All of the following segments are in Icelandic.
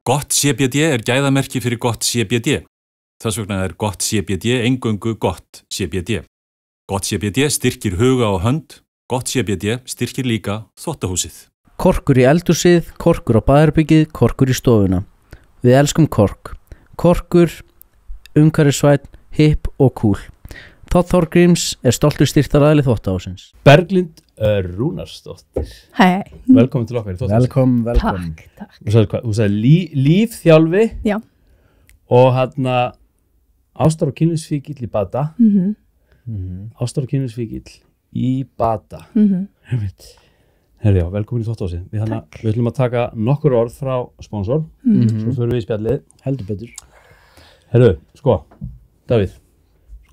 Gott CBD gæðamerki fyrir gott CBD. Þess vegna gott CBD eingöngu gott CBD. Gott CBD styrkir huga og hönd, gott CBD styrkir líka þvottahúsið. Korkur í eldhúsið, korkur á baðherbergið, korkur í stofuna. Við elskum kork. Korkur, umhverfisvænn, hipp og cool. Todd Thorgríms stoltur styrktaraðili þvottahússins. Berglind Rúnarsdóttir. Hei. Velkomin til okkar í þvottahúsins. Velkomin. Takk. Þú sagði lífþjálfi. Já. Og ástar og kynlífsfíkill í bata. Ástar og kynlífsfíkill í bata. Herri, já, velkomin í þvottahúsið. Við ætlum að taka nokkur orð frá sponsor. Svo förum við í spjallið. Heldur betur. Herru, sko, Davíð.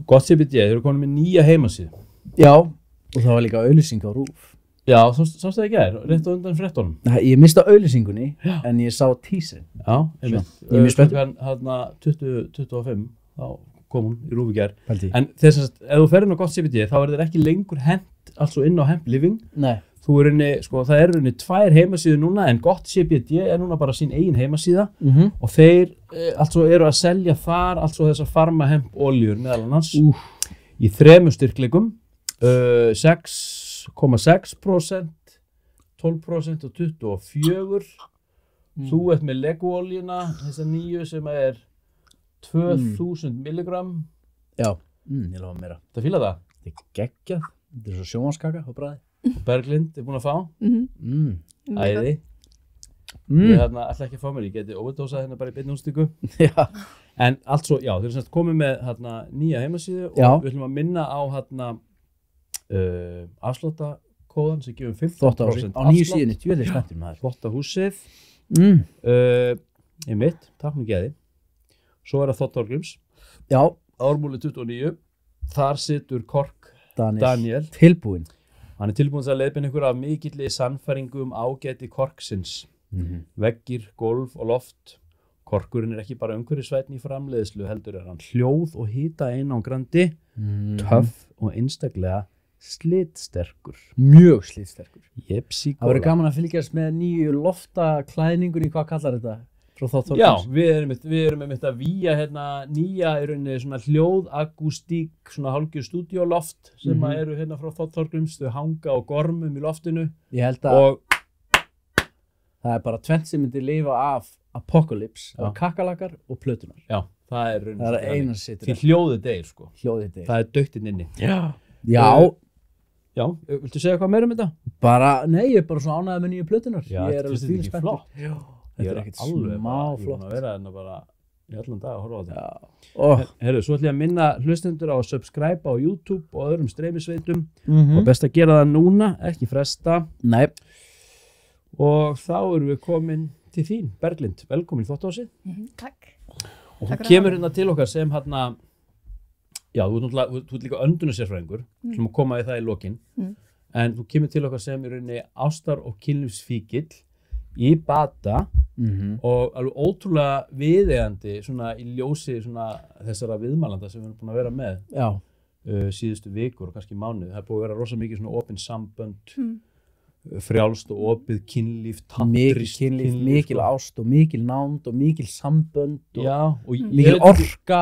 Gott CBD, þeir eru komin með nýja heimasíðu. Já, og það var líka auglýsing á RÚV. Já, sástu það ekki rétt á undan fréttunum. Ég mista auglýsingunni, en ég sá teaser. Já, einmitt. Ég er mjög spenntur. Klukkan 20:25, þá kom hún í RÚV í gær. Pældi. En ef þú ferð inn á gott CBD, þá þér ekki lengur hent, altså inn á Hemp Living. Nei. Það eru tvær heimasíður núna, en gott CBD núna bara sín eigin heimasíða. Og þeir eru að selja þar þessar Pharma Hemp oljur meðal annars í 3 styrkleikum, 6,6%, 12% og 24%. Þú ert með Lego oljuna, þessa nýju sem 2000 milligram. Já, ég lofa meira. Það fíla það? Þetta geggjað, þetta svo sjónvarskaka á bragði. Og Berglind búin að fá. Æði. Mm. Ég ætla ekki að fá mér, ég geti overdosað hérna bara í beinni úrstíku. Já. En allt svo, já, þeir eru semst komið með nýja heimasíðu Já. og við ætlum að minna á afsláttakóðan sem gefum 15% Þvottahúsið á nýju síðunni, djöðlega spenntur maður. Þvottahúsið. Einmitt, takk með geði. Svo það Todd Thorgríms. Já. Ármúli 29. Þar situr Kork Daniel. Tilbúinn. Hann tilbúinn að leiðbeina ykkur af mikilli sannfæringu ágæti korksins. Veggir, gólf og loft. Korkurinn ekki bara umhverfisvænn í framleiðslu, heldur hann hljóð og hita einangrandi, töff og einstaklega slitsterkur. Mjög slitsterkur. Jepsi Það verður gaman að fylgjast með nýju loftaklæðningunni, hvað kallar þetta? Já, við erum einmitt að víja nýja í rauninni svona hljóðakústík, svona hálfgjörð stúdíóloft sem eru frá Todd Thorgríms, þau hanga á gormum í loftinu. Ég held að það bara tvennt sem myndi lifa af Apocalypse, það kakalakar og plötunar. Já, það er rauninni. Það er eina situr. Því hljóðið deyr, sko. Hljóðið deyr. Það döktinn inni. Já. Já, viltu segja hvað meira þetta? Nei, ég bara svona ánægður með nýju plötunar. Já, þetta er ekki flott. Já. Þetta ekkert smá flott. Ég að vera bara í allan dag að horfa á þetta. Já. Herru, svo ætlum ég að minna hlustendur á að subscribe á YouTube og öðrum streymisveitum. Og best að gera það núna, ekki fresta. Nei. Og þá erum við komin til þín, Berglind. Velkomin í þvottahúsið. Takk. Og hún kemur til okkar sem já, þú ert líka öndunarsérfræðingur, sem að koma í það í lokin. En þú kemur til okkar sem í rauninni ástar- og kynlífsfíkill í bata og alveg ótrúlega viðeigandi svona í ljósi svona þessara viðmælanda sem við erum búin að vera með síðustu vikur og kannski mánuði. Það er búið að vera rosa mikið svona opin sambönd, frjálst og opið kynlíf, tantrist kynlíf, mikil ást og mikil nánd og mikil sambönd og mikil orka.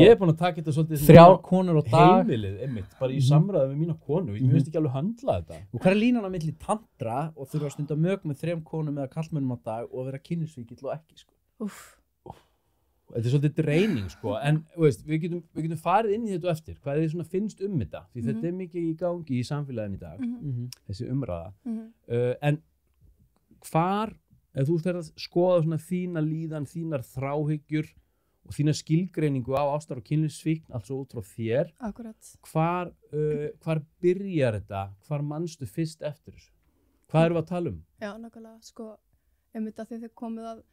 Ég er búin að taka þetta svolítið 3 konur á dag. Heimilið, einmitt, bara í samræðu með mína konu. Ég finnst ekki alveg höndla þetta. Og hvað er línan á milli tantra og þurfa að stunda mög með 3 konum eða karlmönnum á dag og vera kynlífsfíkill og ekki, sko? Þetta er svolítið dreining, sko, en við getum farið inn í þetta eftir, hvað þið svona finnst þetta, því þetta er mikið í gangi í samfélaginu í dag, þessi umræða. En hvar, ef þú fer að skoða svona þína líðan, þínar þráhyggjur og þína skilgreiningu á ástar- og kynlífsfíkn, altså út frá þér, hvar byrjar þetta, hvar manstu fyrst eftir þessu? Hvað erum við að tala um? Já, nákvæmlega, sko, einmitt að þið komið að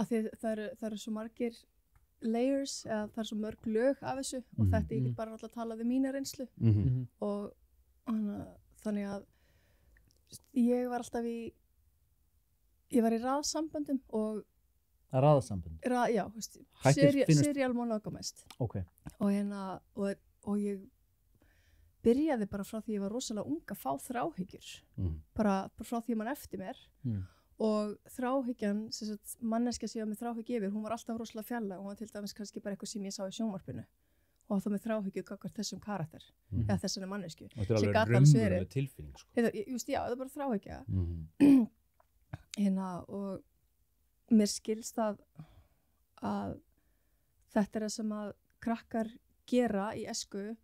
það eru svo margir layers, eða það svo mörg lög af þessu og þetta ég get bara alltaf að tala við mína reynslu og þannig að ég var alltaf ég var í raðsamböndum og Raðsambönd? Já, serial monogamist. Ok. Og ég byrjaði bara frá því ég var rosalega ung að fá þráhyggjur, bara frá því man eftir mér og þráhyggjan, sem sagt manneskja sem var með þráhyggju yfir, hún var alltaf rosalega fjarlæg, hún var til dæmis kannski bara eitthvað sem ég sá í sjónvarpinu og þá með þráhyggju gagnvart þessum karakter eða þessari mannesku. Og þetta er alveg raunveruleg tilfinning, sko. Já, það er bara þráhyggja. Og mér skilst að þetta er það sem að krakkar gera í æsku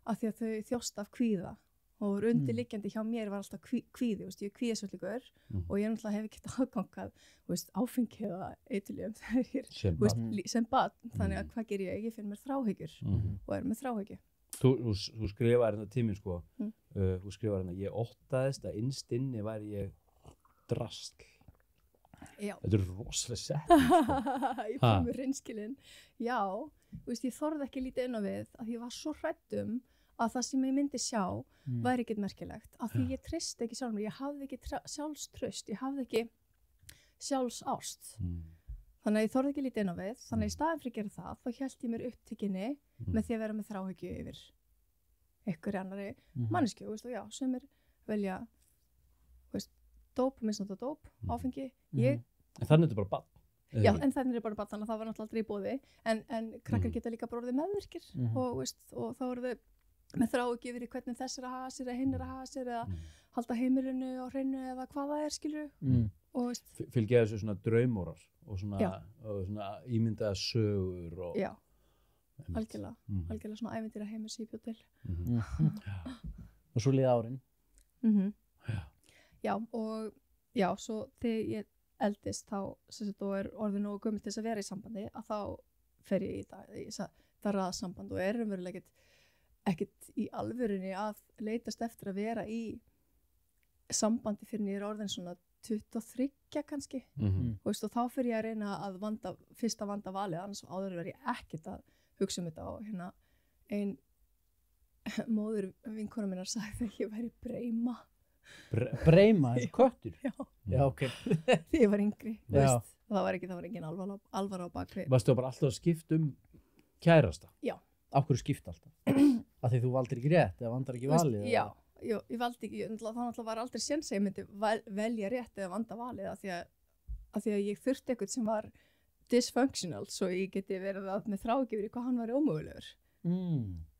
af því að þau þjósta af kvíða og undirliggjandi hjá mér var alltaf kvíði, ég er kvíðasvöldugur og ég náttúrulega hef ekki aðgangað áfengi eða eiturlyfjum sem barn, þannig að hvað ger ég? Ég finn mér þráhyggjur og er með þráhyggju. Þú skrifaðir hérna tíminn, sko, þú skrifaðir hérna, ég óttaðist að innst inni væri ég drasl. Já. Þetta er rosalega setning, sko. Ég fann mér reynskilinn. Já, ég þorði ekki lítið inn á við að ég var svo hrædd að það sem ég myndi sjá væri ekkert merkilegt, af því ég treysti ekki sjálf mér, ég hafði ekki sjálfstraust, ég hafði ekki sjálfsást. Þannig að ég þorði ekki lítið inn á við, þannig að í staðinn fyrir að gera það, þá hélt ég mér upptekinni með því að vera með þráhyggju yfir einhverju annarri manneskju, og já, sem velja, dóp, misnota dóp, áfengi, ég. En þannig er þetta bara barn. Já, en þannig er bara barn, þannig að það var náttúrulega aldrei í boði, en krakkar geta líka bara orðið meðvirkir og þá eru þau með þráhyggju yfir í hvernig þess er að hafa sér eða hinn er að hafa sér eða halda heimilinu á hreinu eða hvað það er, skilur. Fylgja þessu svona draumórar og svona ímyndaða sögur og... Já, algjörlega svona ævintýra heimur sem ég bjó til. Og svo liða árin. Já, og já, svo þegar ég eldist þá, sem sagt, og er orðið nógu gömul til þess að vera í sambandi, að þá fer ég í það raðsamband og er raunverulega ekkert í alvörunni að leitast eftir að vera í sambandi fyrir ég er orðin svona 23 kannski og þá fyrir ég að reyna að fyrst að vanda valið, annars áður verð ég ekkert að hugsa þetta og ein móður vinkona minnar sagði að ég væri breima. Breima, þessi köttur? Já, ok. Því ég var yngri, það var engin alvara á bakvið. Varstu bara alltaf að skipta kærasta? Já. Af hverju skipta alltaf? Af því þú valdir ekki rétt eða vandar ekki valið? Já, ég valdi ekki, þá var aldrei séns að ég myndi velja rétt eða vanda valið af því að ég þurfti eitthvað sem var dysfunctional svo ég geti verið með þráhyggju hvað hann var ómögulegur.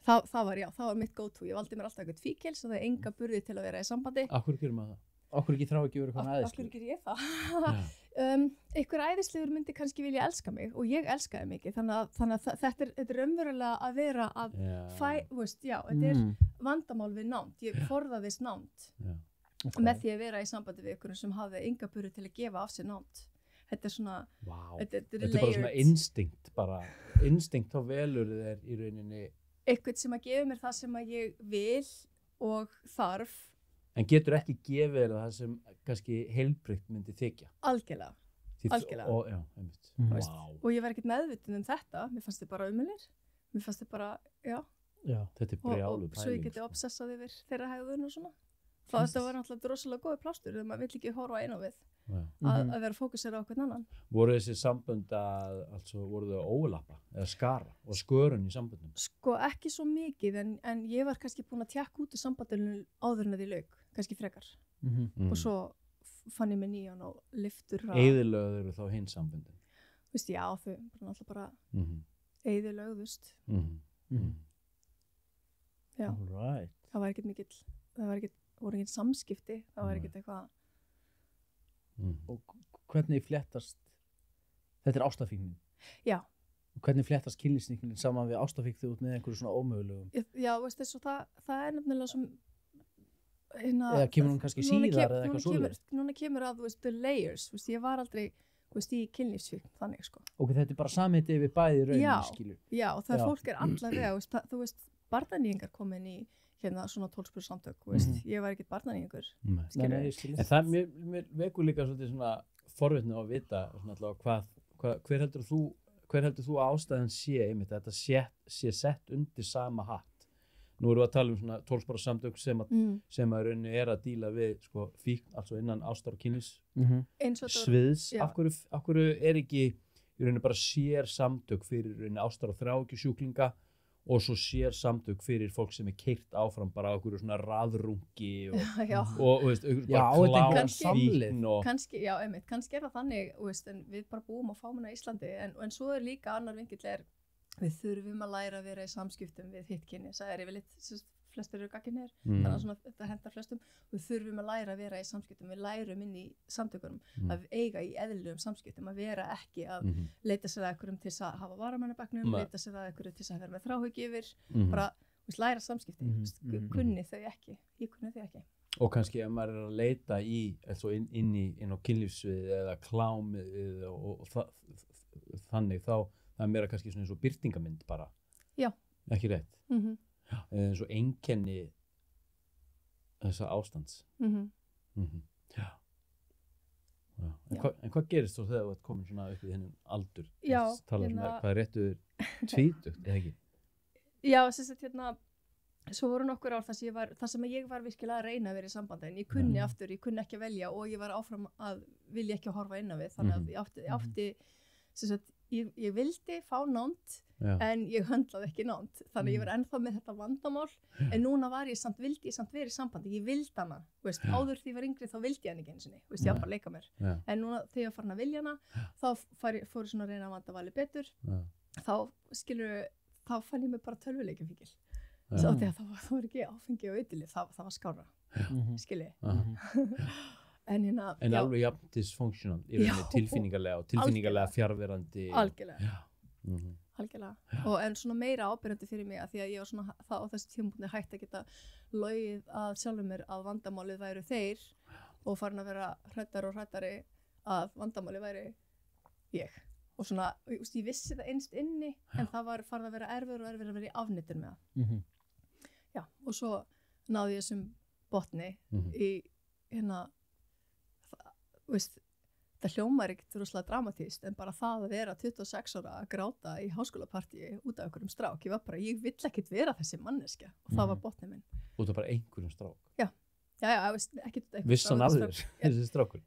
Það var mitt go-to, ég valdi mér alltaf eitthvað fíkils og það er enga burði til að vera í sambandi. Af hverju gerir maður það? Af hverju ekki þráhyggju verið hvað æðislegur? Af hverju ger ég það? Einhver æðislegur myndi kannski vilja elska mig og ég elskaði mikið, þannig að þetta er raunverulega að vera að þetta er vandamál við nánd, ég forðaðist nánd með því að vera í sambandi við ykkur sem hafði enga burði til að gefa af sér nánd. Þetta er svona þetta er bara svona instinkt þá velur þér í rauninni eitthvað sem að gefa mér það sem að ég vil og þarf. En getur ekki gefið þér það sem kannski heilbrigt myndi þykja? Algjörlega. Og ég var ekkert meðvitið þetta, mér fannst þið bara umulir, mér fannst þið bara, þetta er brjálu pæling. Og svo ég geti obsessað yfir þeirra hegðun og svona. Það var náttúrulega rosalega góði plástur þegar maður vill ekki horfa einn á við að vera fókusera á hvern annan. Voru þessi sambönd voru þau ólappa eða skara og skörun í samböndum? Sko ekki svo mikið en ég var kannski búin að tjekka út í sambandinu áður en að því lauk, kannski frekar. Og svo fann ég mig nýjan og lyftur. Eyðilögður þá hinn samböndin? Já, þau náttúrulega bara eyðilögðust. Já, það var ekkert mikill, voru ekkert samskipti, það var ekkert eitthvað. Og hvernig fléttast, þetta er ástafíknin? Já. Og hvernig fléttast kynlífsnýknin saman við ástafík þegar út með einhverju svona ómögulegum? Já, veist þessu, það er nefnilega sem eða kemur hún kannski síðar eða eitthvað svoleiðis? Núna kemur að, the layers, ég var aldrei í kynlífsfíkn, þannig sko. Ok, þetta er bara samheiti við bæði rauninni, skilur? Já, það fólk allavega, þú veist, barnaníðingar komin í svona 12 samtök, ég var ekkert barnaníðingur. En það mér vekur líka svona forvitni á að vita hver heldur þú ástæðan sé einmitt að þetta sé sett undir sama hatt. Nú erum við að tala svona 12 samtök sem að rauninni er að díla við fíkn, altså innan ástar og kynlífs sviðs. Af hverju er ekki í rauninni bara sér samtök fyrir rauninni ástar og þráhyggjusjúklinga og svo sér samtök fyrir fólk sem keyrt áfram bara á okkur svona raðrungi og veist, bara klánfíkn og kannski, já, einmitt, kannski það þannig, veist, en við bara búum á fámenna Íslandi en svo líka annar vinkill við þurfum að læra að vera í samskiptum við hitt kyni, það yfirleitt flestir eru gagginir, þannig að svona, þetta hendar flestum, við þurfum að læra að vera í samskiptum, við lærum inn í samtökunum að eiga í eðlilegum samskiptum, að vera ekki að leita sér að einhverjum til að hafa varamannabekknum, leita sér að einhverjum til að vera með þráhyggju yfir, bara læra samskipti, kunni þau ekki, ég kunni þau ekki. Og kannski ef maður að leita í inn á kynlífsviðið eða klámið og þannig þá það meira kannski svona eins og birtingamynd bara. Já. Ekki rétt. Eins og einkenni þessa ástands. Já. En hvað gerist þá þegar þú ert komin svona upp í þennan aldur? Já. Talar svona hvað réttuður tvítugt, eða ekki? Já, þess að svo voru nokkur ár þar sem ég var virkilega að reyna að vera í sambandi en ég kunni aftur, ég kunni ekki að velja og ég var áfram að vilja ekki að horfa inn á við þannig að ég átti ég vildi fá nánd en ég höndlaði ekki nánd þannig að ég var ennþá með þetta vandamál en núna vildi ég samt vera í sambandi ég vildi hana, veist, áður því ég var yngri þá vildi ég hann ekki einu sinni, veist, ég var bara að leika mér en núna þegar ég var farin að vilja hana þá fór ég svona að reyna að vanda vali betur þá fann ég mig bara tölvuleikjafíkil þá var ekki áfengi og eiturlyf það var skárra, skilji en alveg jafn dysfunctional í rauninni tilfinningarlega fjarverandi algjörlega og en svona meira ábyrjandi fyrir mig að því að ég var svona það á þessu tímapunkti hægt að geta logið að sjálfum mér að vandamálið væru þeir og farin að vera hræddari að vandamálið væri ég og svona, ég vissi það innst inni en það var farið að vera erfiður að vera í afnettun með það já, og svo náði ég þessum botni í veist, það hljómar ekkert rosalega dramatískt en bara það að vera 26 ára að gráta í háskólapartíi út af einhverjum strák ég vill ekkert vera þessi manneskja og það var botnið minn út af bara einhverjum strák? Já, veist, ekkert vissan af þér, þessi strákur?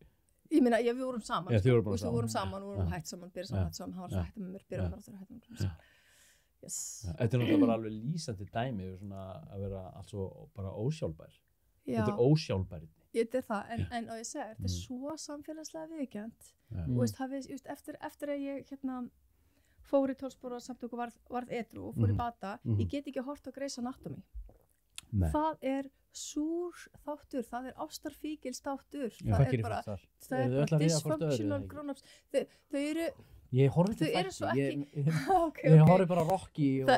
Ég meina, við vorum saman við vorum saman, við vorum hætt saman byrja saman, hann var alltaf hætt með mér byrja hætt með mér Þetta er náttúrulega bara alveg lýsandi dæmi að vera also bara ósjálfbær þetta er ósjálfbærið Þetta það, en og ég segi, þetta svo samfélagslega viðurkennt og veist, eftir að ég fór í 12 spora samtök og varð edrú og fór í bata, ég get ekki hort á Grey's Anatomy. Það súr þáttur, það ástarfíkils þáttur, það bara dysfunctional grown-ups, þau eru Ég horfði til þætti, ég horfði bara Rocky og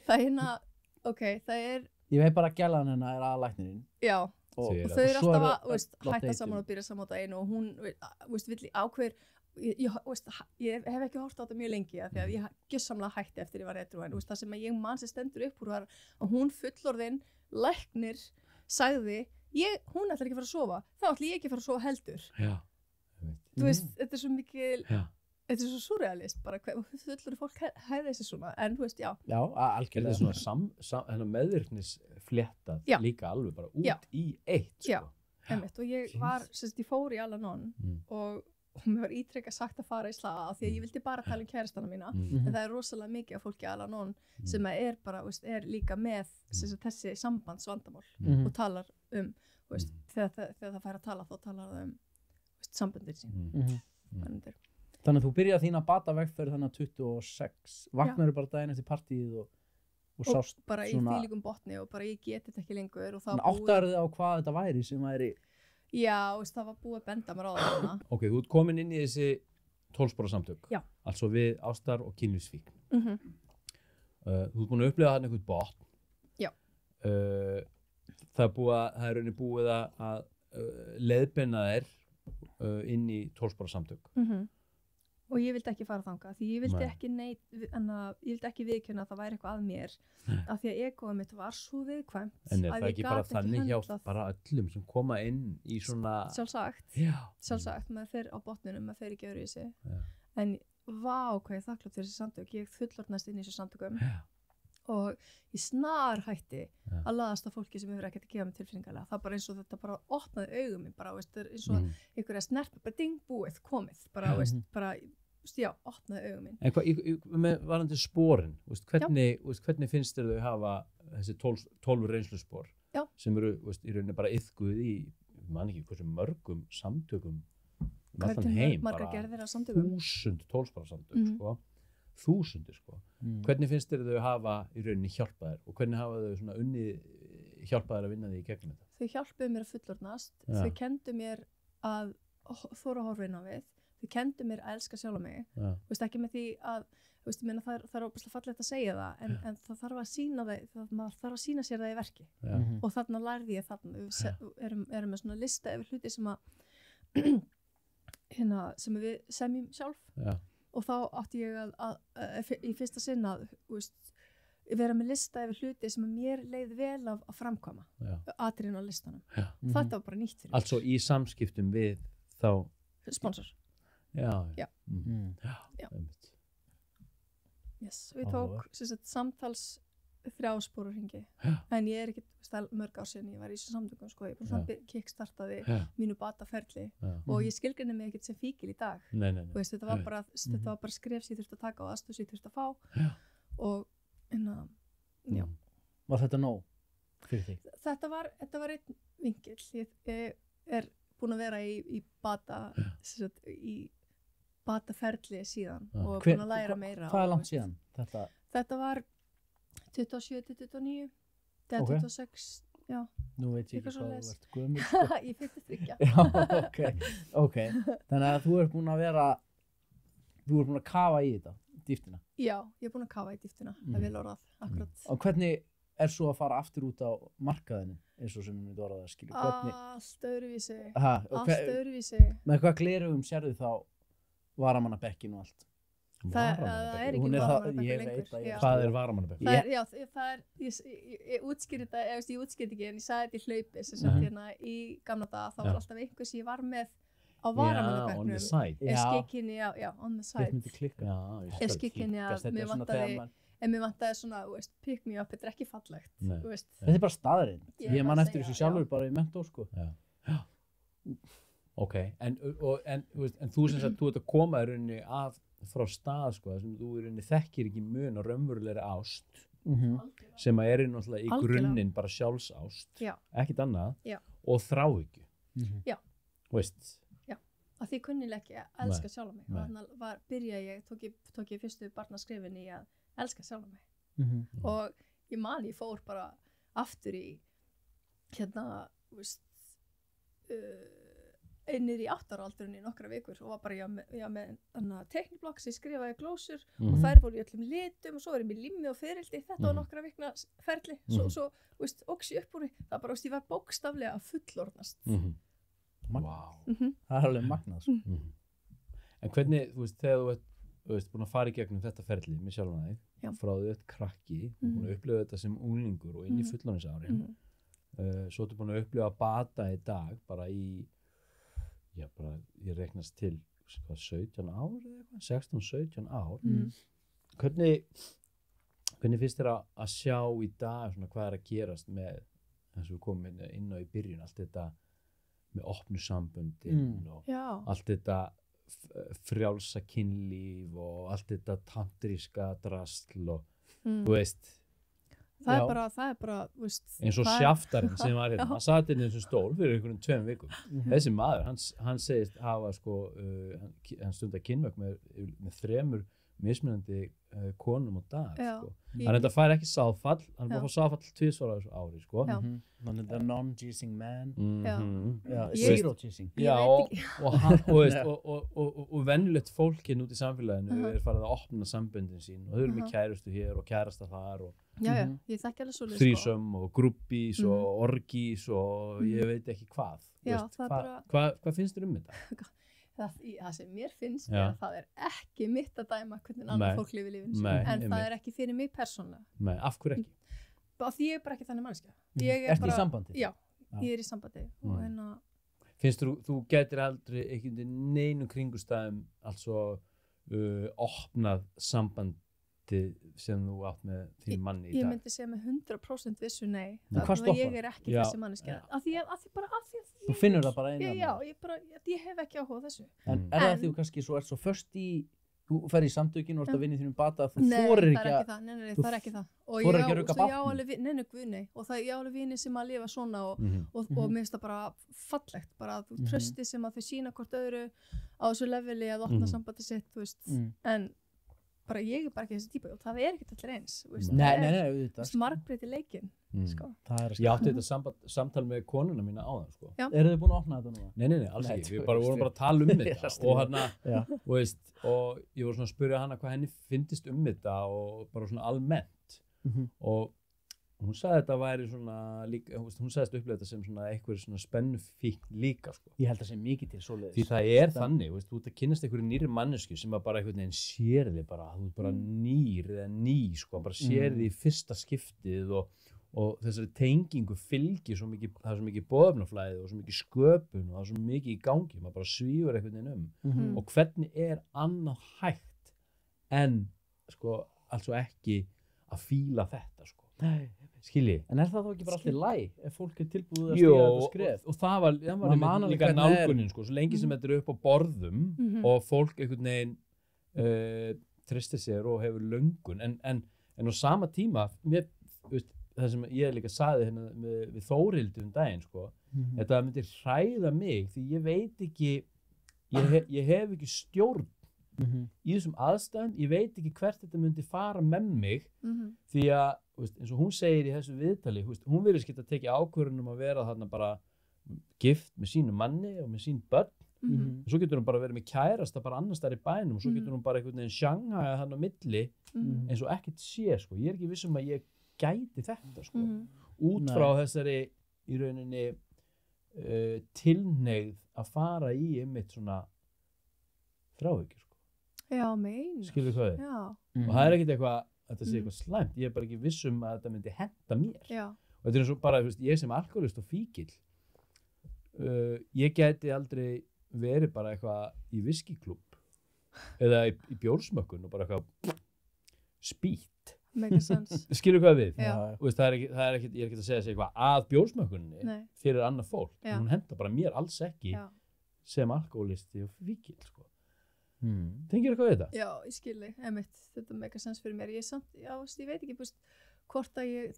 það ég veit bara að gælan hennar aðlæknirinn. Já. Og þau eru alltaf að hætta saman og byrja saman á einu og hún vill ákveður ég hef ekki hort á þetta mjög lengi því að ég gjörsamlega hætti eftir ég var edrú en það sem ég man sem stendur upp úr var að hún fullorðin læknir sagði hún ætlar ekki að fara að sofa þá ætla ég ekki að fara að sofa heldur þú veist, þetta svo mikil þetta svo surrealist bara fullorðin fólk hæði þessi svona en þú veist, já algjörlega þetta svona meðvirknisfléttað líka alveg bara út í eitt já, einmitt og ég fór í Al-Anon og mér var ítrekka sagt að fara í slaga af því að ég vildi bara tala kærastana mína en það rosalega mikið af fólki Al-Anon sem bara, er líka með þessi sambandsvandamál og talar þegar það fær að tala þá talar það samböndir sín Þannig að þú byrjaði þína batavegferð þannig að 26 vaknaðu bara daginn eftir partíið og sást bara í þvílíkum botni og bara ég geti þetta ekki lengur áttaðu þið á hvað þetta væri sem væri Já, það var búið að benda mér á það Ok, þú ert komin inn í þessi 12 spora samtök altså við ástar og kynlífsfíkn þú ert búin að upplifa þarna einhvern botn Já það er rauninni búið að leiðbeina þér inn í 12 spora samtök og ég vildi ekki fara þangað því ég vildi ekki viðurkenna að það væri eitthvað að mér af því að egóið mitt var svo viðkvæmt en er það ekki bara þannig hjá bara öllum sem koma inn í svona sjálfsagt maður fer á botninum, maður fer ekki öðru í sig en hvað ég þakklátt fyrir þessi samtök ég fullorðnast inn í þessu samtökum og ég snar hætti að laðast af fólki sem hefur ekkert að gefa mig tilfinningarlega það bara eins og þetta bara opnaði augum mig bara eins og einhverja snerpa, bara ding búið, komið bara já, opnaði augum mín. En með varandi sporin, hvernig finnst þér þau hafa þessi 12 reynsluspor sem eru í rauninni bara iðkuð í, man ekki hversu mörgum samtökum allan heim, bara 1000 12 samtök, sko. 1000, sko. Hvernig finnst þér þau hafa í rauninni hjálpað þér og hvernig hafa þau svona hjálpað þér að vinna því í gegnum þetta? Þau hjálpuðu mér að fullorðnast, þau kendu mér að þóra að horfa inn á við, þau kendu mér að elska sjálfa mig, ekki með því að, ég meina það er óbærslega fallegt að segja það, en það þarf að sína maður þarf að sína sér það í verki og þarna lærði ég við erum með svona lista yfir hluti sem sem við semjum sjálf og þá átti ég að í fyrsta sinn að vera með lista yfir hluti sem mér leið vel af að framkvæma atriðin á listanum. Þetta var bara nýtt fyrir mér. Also í samskiptum við þá sponsor. Já. Yes, við tók samtals 3 spórarhringi en ég ekki mörg ár síðan ég var í þessu samtökum, sko, ég bara kickstartaði mínu bataferli og ég skilgreindi mig ekkert sem fíkil í dag. Þetta var bara skref sem ég þurfti að taka og aðstöð sem ég þurfti að fá og Var þetta nóg fyrir þig? Þetta var einn vinkill. Ég búin að vera í bataferli síðan og búin að læra meira. Hvað langt síðan? Þetta var 27-29 eða 26, já. Nú veit ég ekki hvað þú ert gömul. Ég fyrst að þryggja. Já, ok. Þannig að þú ert búin að kafa í þetta, dýptina. Já, ég er búin að kafa í dýptina, það vil orðað, akkurat. Og hvernig svo að fara aftur út á markaðinu, eins og sem við orðað að skilja? Allt öðruvísi. Með hvað gleraugum sérðu þá varamannabekkin og allt? Það er ekki varamannabekkur lengur. Hvað er varamannabekkur? Ég útskýrði þetta, ég útskýrði ekki en ég sagði þetta í hlaupi sem sagt hérna í gamla daga, þá var alltaf einhver sem ég var með á varamannabekknum. On the side. Skikkinni, já, on the side. Þetta myndi klikka. Skikkinni að mér vantaði svona, pick me up, þetta er ekki fallegt. Þetta er bara staðurinn. Ég man eftir þessu sjálfur bara í mentó, sko. Já. Ok, en þú sem sagt, þú ert að koma í rauninni frá stað, sko, sem þú í rauninni þekkir ekki mun á raunverulegri ást, sem að náttúrulega í grunninn bara sjálfsást, ekkert annað, og þráhyggju. Já. Já, að því kunnilega ekki að elska sjálfa mig. Þannig tók ég fyrstu barnaskrefin í að elska sjálfa mig. Og ég fór bara aftur í einir í 8 ára aldurinn í nokkra vikur og var bara með teikniblokk sem ég skrifaði glósur og þær voru í öllum litum og svo var ég með limmi og ferildi, þetta var nokkra vikna ferli, svo óks ég upp úr því, það bara, ég var bókstaflega að fullorðnast. Það er alveg magnað, sko. En hvernig, þegar þú ert búin að fara í gegnum þetta ferli með sjálfan þig, frá því þetta krakki, búin að upplifa þetta sem unglingur og inn í fullorðinsárin, svo ertu búin að upplifa að bata í dag, bara ég reiknast til 17 ár eða eitthvað, 16-17 ár. Hvernig finnst þér að sjá í dag svona hvað er að gerast með eins og við komum inn á í byrjun, allt þetta með opnu samböndin og allt þetta frjálsa kynlíf og allt þetta tantríska drasl og þú veist. Það er bara, eins og sjaftarinn sem var hérna, hann sat inn í þessum stól fyrir einhverjum 2 vikum. Þessi maður, hann segist hafa hann stundar kynmök með 3 mismunandi konum á dag, sko. Hann fær ekki sáðfall, hann bara fá sáðfall 2 á þessu ári, sko. Hann er the non-cheating man. Zero cheating. Já, og venjulegt fólk hérna út í samfélaginu er farið að opna samböndin sín og þau eru með kærustu hér og kærasta þar og ég þekki alveg svoleiðis, þrísöm og gruppís og orgís og ég veit ekki hvað. Hvað finnst þér um þetta? Það sem mér finnst er að það er ekki mitt að dæma hvernig annar fólk lifir lífinu sínu, en það er ekki fyrir mig persónulega. Nei, af hverju ekki? Því ég er bara ekki þannig manneskja. Ertu í sambandi? Já, ég er í sambandi. Finnst þú getur aldrei ekki neinu kringustæðum altså opnað sambandi sem þú átt með þín manni í dag? Ég myndi segja með 100% vissu nei. Hvað stoppar? Ég er ekki þessi manneskja. Af því þú finnur það bara einan. Já, ég hef ekki áhuga á þessu. En það því þú kannski svo ert svo först í þú fer í samtökin og ert að vinna í þínum bata, þú Nei, þorir það er ekki ekki það, nei, það er ekki það. Og þorir ég ekki að á, rugga svo ég á bátnum? alveg, nei, guð, nei. Og það, ég á alveg vini sem að lifa svona og mér finnst það bara fallegt, bara að þú trösti sem að þau sína hvort öðru á þessu leveli að opna sambandi sitt, þú veist, en bara ég er bara ekki þessi típa og það er ekkert allir eins, þú veist, Nei, það er margbreyti leikinn, sko. Það er Ég átti þetta samtal með konuna mína áðan, sko. Já. Eru þið búin að opna þetta núna? Nei, alls Nei, ekki. Við þú vorum veist, bara að tala um þetta að og hérna, Já. og ég voru svona að spyrja hana hvað henni fyndist þetta og bara svona almennt og hún sagði þetta væri svona líka, hún sagðist upplega þetta sem svona eitthvað svona spennufíkn líka, sko. Ég held að sé mikið til svoleiðis. Því það þannig, þú ert að kynnast einhverju nýri mannesku sem bara einhvern veginn sér þig bara, þú ert bara nýr eða ný, sko, bara sér þig í fyrsta skiptið og þessari tengingu fylgir svo mikið, það er svo mikið boðefnaflæði og svo mikið sköpun og það er svo mikið í gangi, maður bara svífur einhvern veginn og hvernig er annað hægt en, sko, altså ekki að fíla þetta, sko. Nei, skilji. En er það þá ekki bara alltaf læg ef fólk er tilbúið að stíga þetta skref? Og það var maður líka hvernig nálgunin, sko, svo lengi sem þetta er upp á borðum og fólk einhvern veginn tristir sér og hefur löngun, en á sama tíma, mér, veist, það sem ég líka sagði hérna við Þórildi daginn, sko, þetta myndi hræða mig því ég veit ekki, ég hef ekki stjórn í þessum aðstæðum, ég veit ekki hvert þetta myndi fara með mig því að, veist, eins og hún segir í þessu viðtali, veist, hún virðist geta tekið ákvörðun að vera þarna bara gift með sínu manni og með sín börn og svo getur hún bara verið með kærasta bara annars þar í bænum og svo getur hún bara einhvern veginn Shanghai þarna á milli eins og ekkert sé, sko, ég er ekki viss að ég gæti þetta, sko, út frá þessari í rauninni tilhneigð að fara í einmitt svona þráhyggju, sko. Já, mein. Skilur hvað þið? Já. Og það er ekkert eitthvað, þetta sé eitthvað slæmt, ég er bara ekki viss að þetta myndi henta mér. Já. Og þetta er eins og bara, veist, ég sem alkoholist og fíkil, ég gæti aldrei verið bara eitthvað í viskíklúbb eða í bjórsmökkun og bara eitthvað spýtt. Make sense. Skilur hvað við? Já. Veist, það er ekkert, ég er ekkert að segja sig eitthvað að bjórsmökkunni fyrir annað fólk, en hún henta bara mér alls ekki sem alkoholisti og fíkil, sko. Tengir eitthvað við þetta? Já, ég skilji, þetta make sense fyrir mér. Ég veit ekki, búst, hvort að ég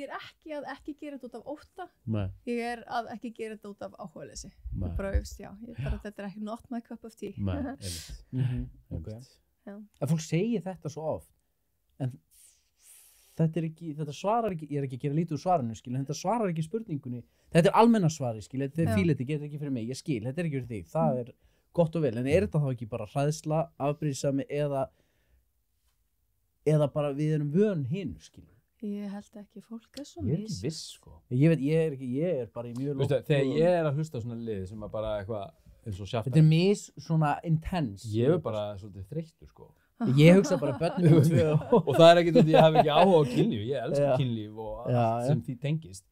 er ekki að ekki gera þetta út af ótta. Nei. Ég er að ekki gera þetta út af áhugaleysi. Bara, þetta er ekki not my cup of tea. Nei, Okay. En fólk segir þetta svo oft, en þetta svarar ekki, ég er ekki að gera lítið úr svarinu, skil, en þetta svarar ekki spurningunni. Þetta er almenna svari, skil, þetta fíliti getur ekki fyrir mig, ég skil, þetta er ekki fyrir þig, það er gott og vel, en er þetta þá ekki bara hræðsla, afbrýðisemi eða bara við erum vön hinu, skil? Ég held ekki, fólk er svo Ég er ekki viss, sko. Ég er bara í mjög lótt. Þegar ég er að hlusta á svona lið sem að bara eitthvað eins og sjafta. Þetta er mis svona intense. Ég er bara svolítið þreyttur, sko. Ég hugsa bara börnum og það er ekkert að ég hafi ekki áhuga á kynlíf, ég elska kynlíf og allt sem því tengist.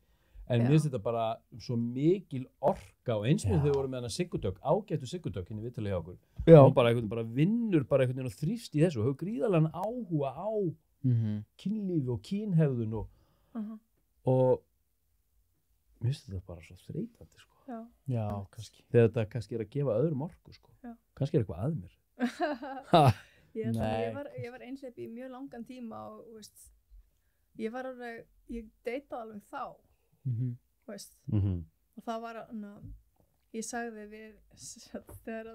En mér finnst þetta bara svo mikil orka og eins með þau voru með hana Sigurdök, ágættu Sigurdök hérna viðtalið hjá okkur. Hún bara vinnur bara einhvern veginn og þrífst í þessu og hefur gríðarlegan áhuga á kynlífi og kynhegðun og mér finnst þetta bara svo þreytandi, sko. Já, kannski. Þegar þetta kannski er að gefa öðrum orku, sko. Kannski er eitthvað að mér. Ég var einhleyp í mjög langan tíma og veist, ég deytaði alveg þá, veist, og það var, ég sagði þegar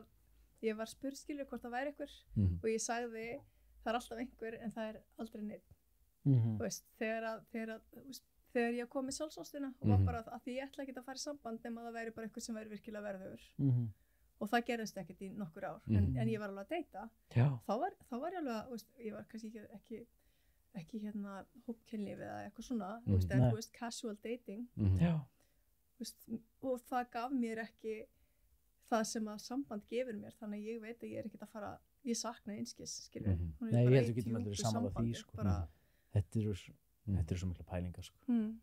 ég var spurð, skilur hvort það væri einhver og ég sagði, það er alltaf einhver en það er aldrei neinn, veist, þegar ég kom með sjálfsástina og var bara að því ég ætla ekki að fara í samband nema það væri bara einhver sem væri virkilega verðugur. Og það gerðist ekkert í nokkur ár, en ég var alveg að deyta. Þá var ég alveg, veist, ég var kannski ekki hérna hópkynlíf eða eitthvað svona, veist, casual dating. Veist, og það gaf mér ekki það sem að samband gefur mér, þannig að ég veit að ég er ekkert að fara, ég sakna einskis, skilur. Nei, ég held að getum allir saman á því, sko. Þetta er svo mikla pælingar, sko.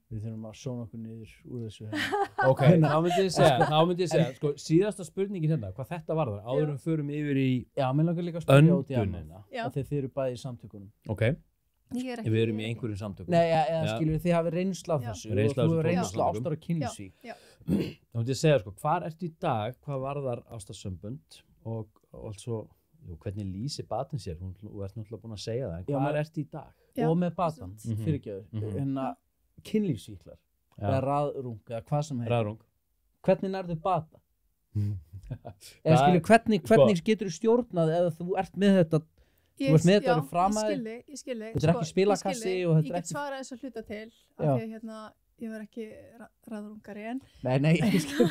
Við þurfum að sóna okkur niður úr þessu hérna. Ok, þá myndi ég segja, sko, síðasta spurningin hérna, hvað þetta varðar, áður við förum yfir í mér langar líka að spyrja út í öndunina. Af því þið eru bæði í samtökunum. Ok, við erum í einhverjum samtökum. Nei, eða skilur þið hafið reynsla af þessu og þú hefur reynsla ástar og kynlífsvík. Þá myndi ég segja, sko, hvar ertu í dag, hvað varðar ástarsambönd og hvernig lýsir batinn sér? Þú ert náttúrulega búin að segja það, en Já, hvað ertu í dag? Já, og með batan, Mhm. fyrirgjöður Mhm. hérna kynlífsvíklar eða raðrung eða hvað sem heitir Raðrung. hvernig nærðu bata? Það eða skilur, hvernig sko- getur þú stjórnað eða þú ert með þetta Þú ert með þetta alveg fram að þér? Ég skilji. Þetta er ekki spilakassi og þetta Ég er get ekki- svarað þessu hluta til, Já. af því að hérna, ég var ekki raðrungari en. nei, ég skil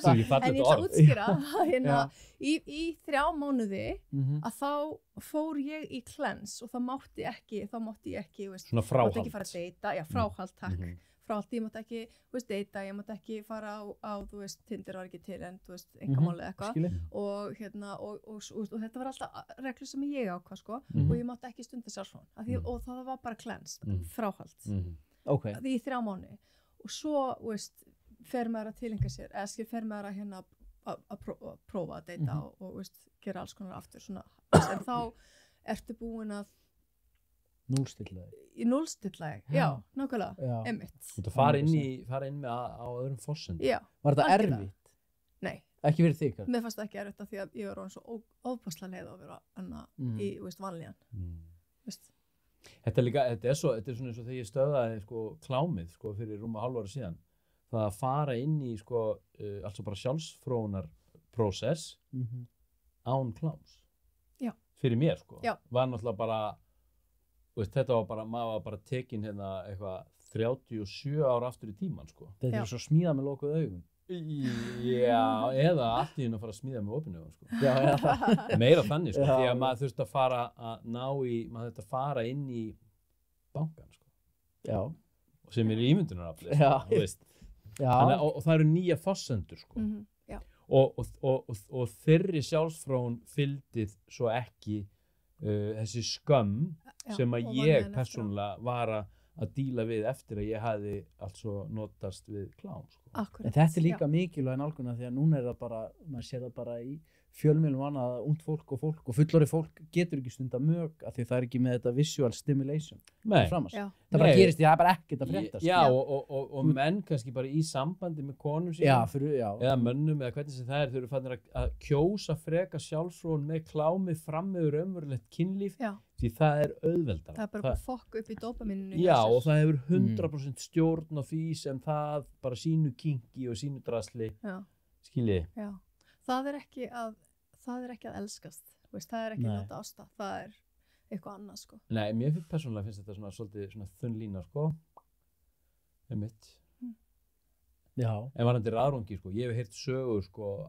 Svo ég falli En ég þetta ætla að orð. útskýra að hérna, Já. í 3 mánuði Mhm. að þá fór ég í cleanse og þá mátti ég ekki, veist, Svona fráhald. mátti ekki fara að deyta, já, fráhald, takk. Mhm. Fráhald, ég mátti ekki, þú veist, deyta, ég mátti ekki fara á, þú veist, Tinder var ekki til en, þú veist, engamáli eitthvað. skilji Og hérna, og þetta var alltaf reglur sem ég ákvað, sko, Mhm. og ég mátti ekki stunda sjálfsfrón, og það var bara cleanse, Mhm. fráhald, Mhm. ok, í 3 mánuði. Og svo, þú veist, fer maður að tilenga sér, eða fer maður að hérna að prófa að deyta Mhm. og veist, gera alls konar aftur svona, en þá ertu búin að núlstillaði í núlstillagi, já, nákvæmlega, Já. einmitt, Þú ert að fara inn með á öðrum fossendum. já, var þetta Algjörlega. erfitt? nei, ekki fyrir þig kannski? mér fannst það ekki erfitt af því að ég var orðin svo óbáslega leið að vera enna í, þú veist, vanlíðan, veist, Þetta er svona eins og þegar ég stöðaði sko klámið sko fyrir rúma hálfu ára síðan. Það að fara inn í sko altså bara sjálfsfróunar prósess Mhm. án kláms. Já. Fyrir mér sko. Já. Var náttúrulega bara, veist, þetta var bara, maður var bara tekin hérna eitthvað 37 ára aftur í tíman sko. þetta Já. er svo smíðað með lokuð augun Já, eða allt í hennu að fara að smíða með opinu augun sko. já, það Meira þannig sko, Já. því að maður þurfti að fara að maður þurfti að fara inn í bankan sko. já, Og sem er í ímyndunarafli Já. sko, þú veist. já, Og það eru nýja fossendur sko. já, og þeirri sjálfsfrón fylgdi svo ekki þessi skömm já, sem og að ég vanlíðan eftir á. persónulega var að díla við eftir að ég hefði altså notast við klám sko. Akkúrat, en þetta er líka já. mikilvæg nálguna því að núna er það bara, maður sér það bara í fjölmiðlum og annað að ungt fólk og fullorðið fólk getur ekki stunda mög af því það er ekki með þetta visual stimulation Nei. framast, Já. það bara Nei. gerist því það er bara ekkert að fréttast Já, Já. og menn kannski bara í sambandi með konum já, sínum fyrir, já, eða mönnum eða hvernig sem það er, þau eru fannir að kjósa freka sjálfsfrón með klámið fram með raunverulegt kynlíf Já, því það er auðveldara. það er bara búið að fokka upp í dopamininu Já, hjá sér. og það hefur 100% stjórn á því sem það bara sínu kinki og sínu drasli Já, skilji. já, það er ekki að elskast, veist, það er ekki Nei. að nota ásta, það er eitthvað annað, sko. Nei, mér persónulega finnst þetta svona svolítið svona þunn lína sko. Einmitt. já, En varandi raðrungi sko, ég hef heyrt sögur sko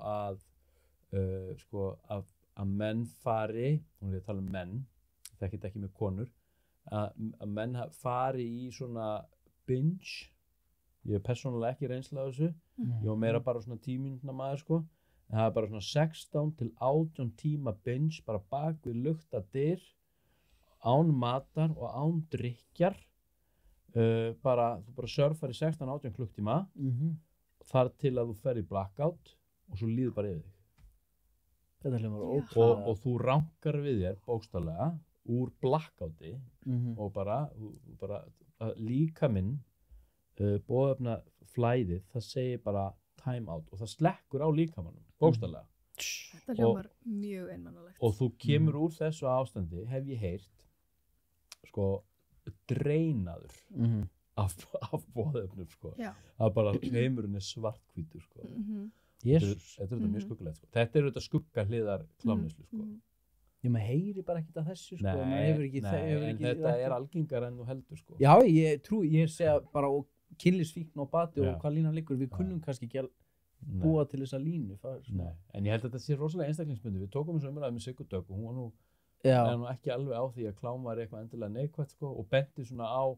að menn fari, hún er að tala um menn, það get ekki með konur, að menn fari í svona binge, ég hef persónulega ekki reynsla af þessu, ég var meira bara svona 10 mínútna maður sko, en það er bara svona 16 til 18 tíma binge bara bak við lukta dyr, án matar og án drykkjar, þú bara surfar í 16-18 klukktíma, þar til að þú fer í blackout og svo líður bara yfir þig. þetta hljómar Já. ótrúlega Og þú rankar við þér bókstaflega úr blackouti Mhm. og bara líkaminn boðefna flæðið, það segir bara time out og það slekkur á líkamannum bókstaflega. Þetta hljómar mjög einmannalegt. Og þú kemur úr þessu ástandi, hef ég heyrt sko dreinaður Mhm. af boðefnum sko. Já. Það er bara, heimurinn er svarthvítur sko. Jesús, Þetta er þetta mjög skuggulegt sko. Þetta er þetta skugga hliðar klámneyslu sko. ég maður heyri bara ekkert af þessu sko, maður Nei, hefur ekki, hefur en ekki þetta er algengar en þú heldur sko. já, ég segja bara og kynlífsfíkn og bati Já. og hvað línan liggur, við kunnum kannski ekki að Nei. búa til þessa línu það er svona- Nei, en ég held að þetta sé rosalega einstaklingsbundi. Við tókum þessu umræði með Siggu Dögg og hún var nú, já, er nú ekki alveg á því að klám var eitthvað endilega neikvætt sko, og benti svona á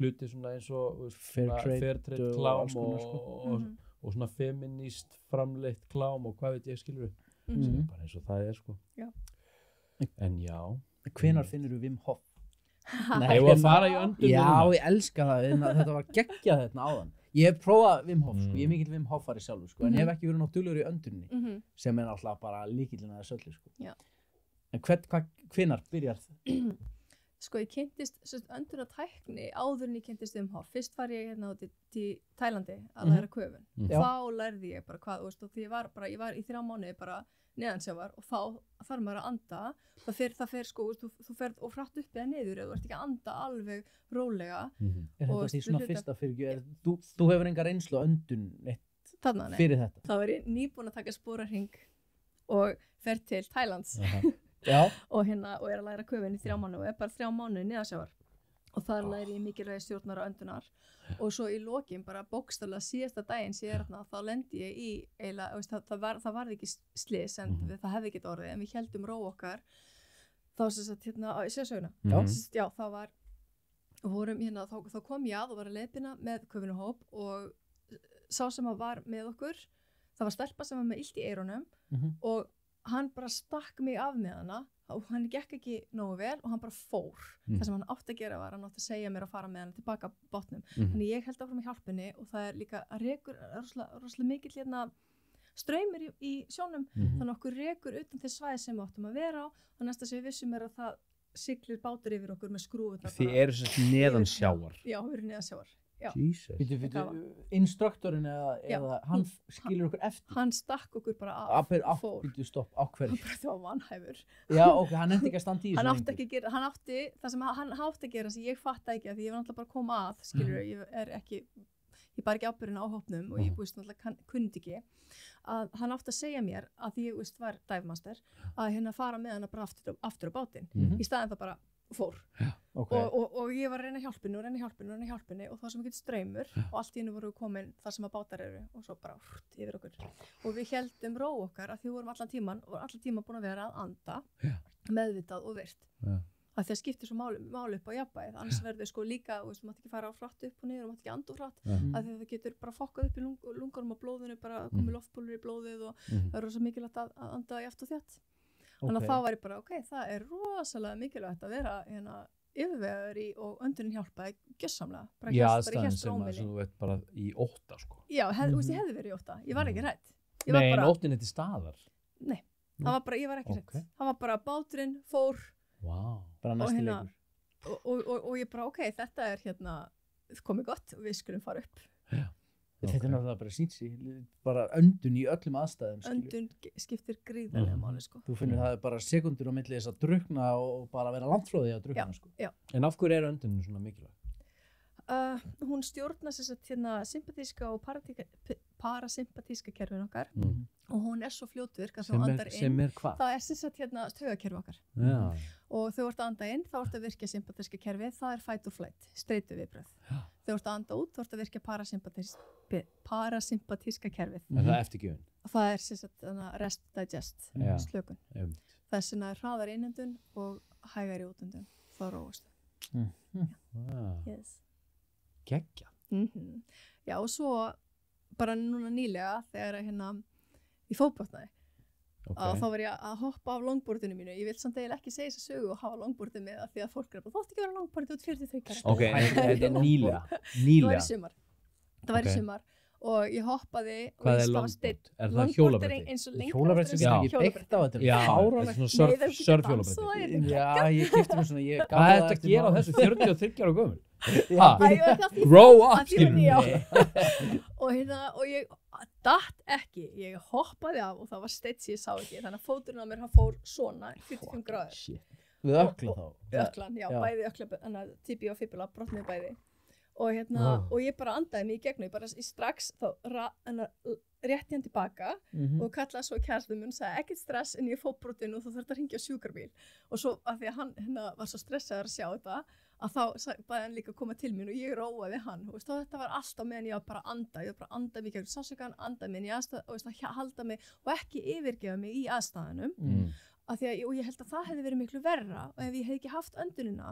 hluti svona eins og þú veist, Fair svona trade fair trade og klám alls konar, sko. og svona feminist framleitt klám og hvað veit ég skilur Mhm. sem er bara eins og það er sko. Já. En já, hvenar finnur þú Wim Hof? hefur að fara í öndun já, ég elska það, þetta var geggjað þetta áðan ég hef prófað Wim Hof, sko, ég er mikill Wim Hofari sjálfur sko, en hef ekki verið náttúrulegur í öndunni sem er náttúrulega bara líkillinn að þessu öllu sko. Já. En hvenar byrjar það? sko ég kynntist öndunartækni áður en ég kynntist fyrst var ég hérna til Tælandi að læra köfun þá lærði ég bara hvað, og því ég var í 3 mánuði bara neðansjávar og þá þarf maður að anda það fer sko, þú ferð og hratt upp eða niður eða þú ert ekki að anda alveg rólega þetta því svona fyrsta fyrir þú hefur enga reynslu öndun fyrir þetta þá er ég nýbúin að taka spórahring og fer til Tælands og er að læra köfun í 3 mánuði og er bara 3 mánuði neðansjávar og þar læri ég mikilvægi stjórnar og öndunar og svo í lokin bara bókstaflega síðasta daginn þá lendi ég í eiginlega, það var ekki slys en það hefði ekki orðið en við héldum ró okkar þá sem sagt hérna í sérsöguna já það var vorum hérna þá kom ég að og var að leiðbina með köfunuhóp og sá sem var með okkur það var stelpa sem var með illt í eyrunum og hann bara stakk mig af með hana og hann gekk ekki nógu vel og hann bara fór það sem hann átti að gera var hann átti að segja mér að fara með hana tilbaka bátnum þannig ég held áfram í hjálpunni og það er líka rosalega mikill hérna straumur í sjónum þannig okkur rekur utan þess svæði sem við áttum að vera á og næsta sem við vissum er að það siglir bátur yfir okkur með skrúfurnar Þið eru sem neðansjávar já, við erum neðansjávar Instruktorinn eða hann skilur okkur eftir hann stakk okkur bara af fór stopp, á hverju það var vanhæfur já, ok, hann endi ekki að standa í hann átti ekki að gera það sem hann átti að gera sem ég fatta ekki að því ég var náttúrulega bara að koma að skilur, ég bar ekki ábyrgðina á hópnum og ég náttúrulega kundi ekki að hann átti að segja mér að því ég var dive-master að hérna fara með hann bara aftur á bátinn í staðinn það bara fór og ég var að reyna hjálpinni og það sem ekki straumur og allt í einu voru komin þar sem að bátar eru og svo bara yfir okkur og við héldum ró okkar að því vorum allan tíman búin að vera að anda meðvitað og virt að það skiptir svo máli upp á jafnvægið annars verður sko líka, þú mátt ekki fara á hratt upp og niður og mátt ekki anda hratt að það getur bara fokkað upp í lungunum og blóðinu bara komið loftbólur í blóðið og það er rosa mikilvægt að anda jafnt og þétt þannig að þá var ég bara, það er rosalega mikilvægt að vera hérna yfirvegaður í og öndunin hjálpaði gjössamlega, bara aðstæðan sem að þú veit bara í 8 sko já, ég hefði verið í 8, ég var ekki hrædd nei, en 8 til staðar nei, ég var ekki hrædd það var bara báturinn fór bara næsti leikur og ég bara, þetta er hérna komið gott og við skulum fara upp þetta er náttúrulega bara síntsi bara öndun í öllum aðstæðum öndun skiptir gríðarlega máli sko. Þú finnir það er bara sekundur á milli þess að drukkna og bara vera langt frá því að drukkna sko. En af hverju er öndunin svona mikilvæg? Hún stjórnar hérna sympatíska og parasympatíska kerfin okkar og hún er svo fljótvirk að þú andar inn sem er hvað? það er hérna taugakerfi okkar og þegar þú ert að anda inn þá ert að virkja sympatíska kerfi það er fight or flight, streituviðbrögð þegar þú ert að anda út þá ert að virkja parasympatíska kerfið það er eftirgjöfun það er rest digest slökun þess vegna er hraðar innöndun og hægari útöndun þá róast yes. Geggja já og svo bara núna nýlega þegar hérna ég fótbrotnaði þá var ég að hoppa af longboardinu mínu ég vil samt eiginlega ekki segja þessa sögu og hafa longboardið með því að fólk er bara þótt ekki vera longboardið út 43 ok, þetta er nýlega það var í sumar og ég hoppaði hvað er longboard? Er það hjólabretti? Hjólabretti sem ekki byggt á þetta fáránlegt svona surfhjólabretti já, ég kipti mér svona hvað er þetta að gera á þessu 43 ára gömul? Grow up og ég datt ekki ég hoppaði af og það var steinn sem ég sá ekki þannig að fóturinn á mér hann fór svona 45 gráður við ökla þá? öklan, já, bæði ökla tibi og fibula brotnuðu bæði og ég bara andaði mig í gegnum ég bara strax þá rétti hann tilbaka og kallaði svo kærastinn minn og sagði ekkert stress en ég fór brotin og þú þarft að hringja á sjúkrabíl og svo af því að hann var svo stressaður að sjá þetta að þá bæði hann líka að koma til mín og ég róaði hann og þetta var alltaf meðan ég var bara að anda mig gegnum sársaukann, anda mig í aðstæð og halda mig og ekki yfirgefa mig í aðstæðunum af því að ég held að það hefði verið miklu verra og ef ég hefði ekki haft öndunina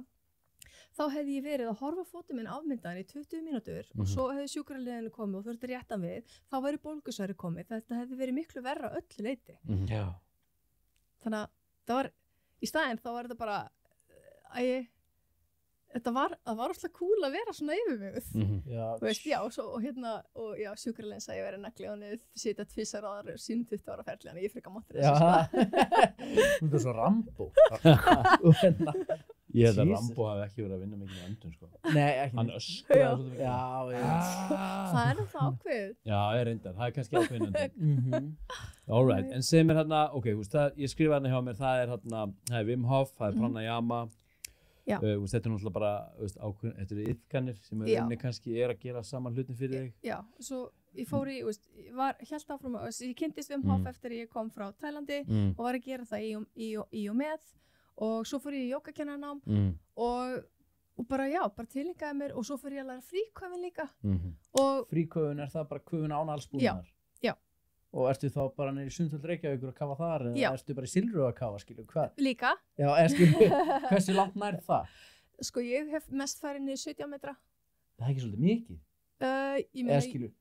þá hefði ég verið að horfa fótinn minn afmyndaðan í 20 mínútur og svo hefði sjúkraliðinu komið og þurfti réttan við þá væri bólgusværi komið, þetta hefði verið miklu verra öllu leyti þannig að það var í staðinn þá var þetta bara það var alltaf cool að vera svona yfirveguð þú veist, og sjúkraliðin sagði ég verið nagli og niður sitja 2 ára sínum 20 ára ferli en ég frika máttur þessu þú er svo Rambo Ég held að Jesus. Rambo hafi ekki verið að vinna mikið með öndun, sko. Nei, ekki Hann neitt. öskraði Já. svolítið mikið. Já, já. Það er náttúrulega ákveð. Já, ég reyndar, það er kannski ákveðin öndun. Mhm. Alright, en sem er hérna, ok, ég skrifa hérna hjá mér, það er Wim Hof, það er pranayama. Já. Þetta er náttúrulega bara, ákveðin, þetta eru iðkanir sem Já. kannski að gera saman hlutin fyrir þig. Já, svo ég fór í, hélt áfram, ég kynntist Wim Hof eftir ég kom frá Tælandi og var að gera það í og með og svo fór ég í jógakennarnám og bara bara tilengaði mér og svo fór ég að læra fríköfun líka og Fríköfun, er það bara köfun án allsbúnar? Já. Og ertu þá bara neyri Sundhöll Reykjavíkur að kafa þar eða Já. ertu bara í Silfru að kafa, skilju, hvað? líka, Já, hversu langt nær það? sko ég hef mest farið niður 17 metra. Það er ekki svolítið mikið, Ég eða meina, skilju.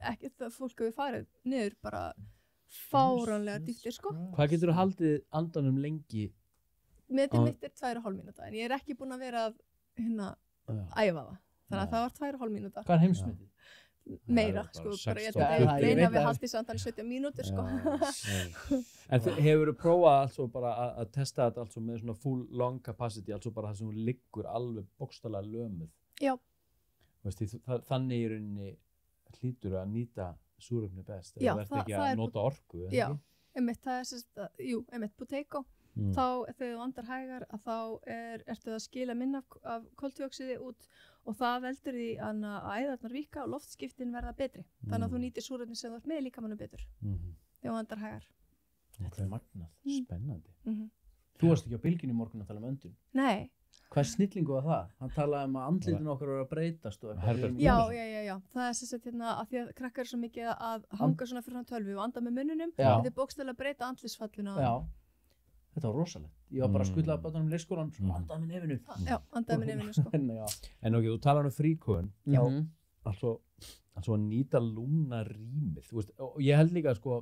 ekki það fólk hefur farið niður bara fáránlega dýttir, sko. Hvað getur þú haldið andanum lengi? Metið mitt er 2,5 mínúta, en ég er ekki búin að vera að æfa það. Þannig að það var 2,5 mínúta. Hvað er heimsmetið? Meira, Það er sko, bara bara ég 16. held að Já, ég reyna veit að við það. haldið samtali 17 mínútur, sko. En hefur þú prófað altså bara að testa þetta altså með svona full lung capacity, altså bara það sem hún liggur alveg bókstaflega lömuð? Já. Þannig í rauninni hlýtur að nýta súrefni best, Já, þú ert ekki það að er nota orku, eða Já, ekki? einmitt, það er sérst, einmitt Buteyko, þá þegar þú andar hægar að þá ertu að skila minna af koltvíoxíði út og það veldur því að æðarnar víkka og loftskiptin verða betri. Þannig að þú nýtir súrefni sem þú ert með líkamannu betur þegar þú andar hægar. Þetta er magnað. Spennandi. Þú varst ekki á bylginu í morgun að tala um öndun. Nei, Hvað snillingu var það? Hann talaði um að andlitin okkar eru að breytast og Herbert eitthvað. já, það er sérst hérna að því að krakkar er svo mikið að hanga svona fyrir hann tölvu og anda með munnunum, Já. þetta er bókstaflega að breyta andlisfallinu á Já, þetta var rosalegt. Ég var bara að skulla að bátanum í leikskólan, svona andaði með nefinu. Já, andaði með nefinu, sko. Já. En ok, þú talar um fríköfun, Já. altså að nýta lungnarýmið, þú veist, og ég held líka sko,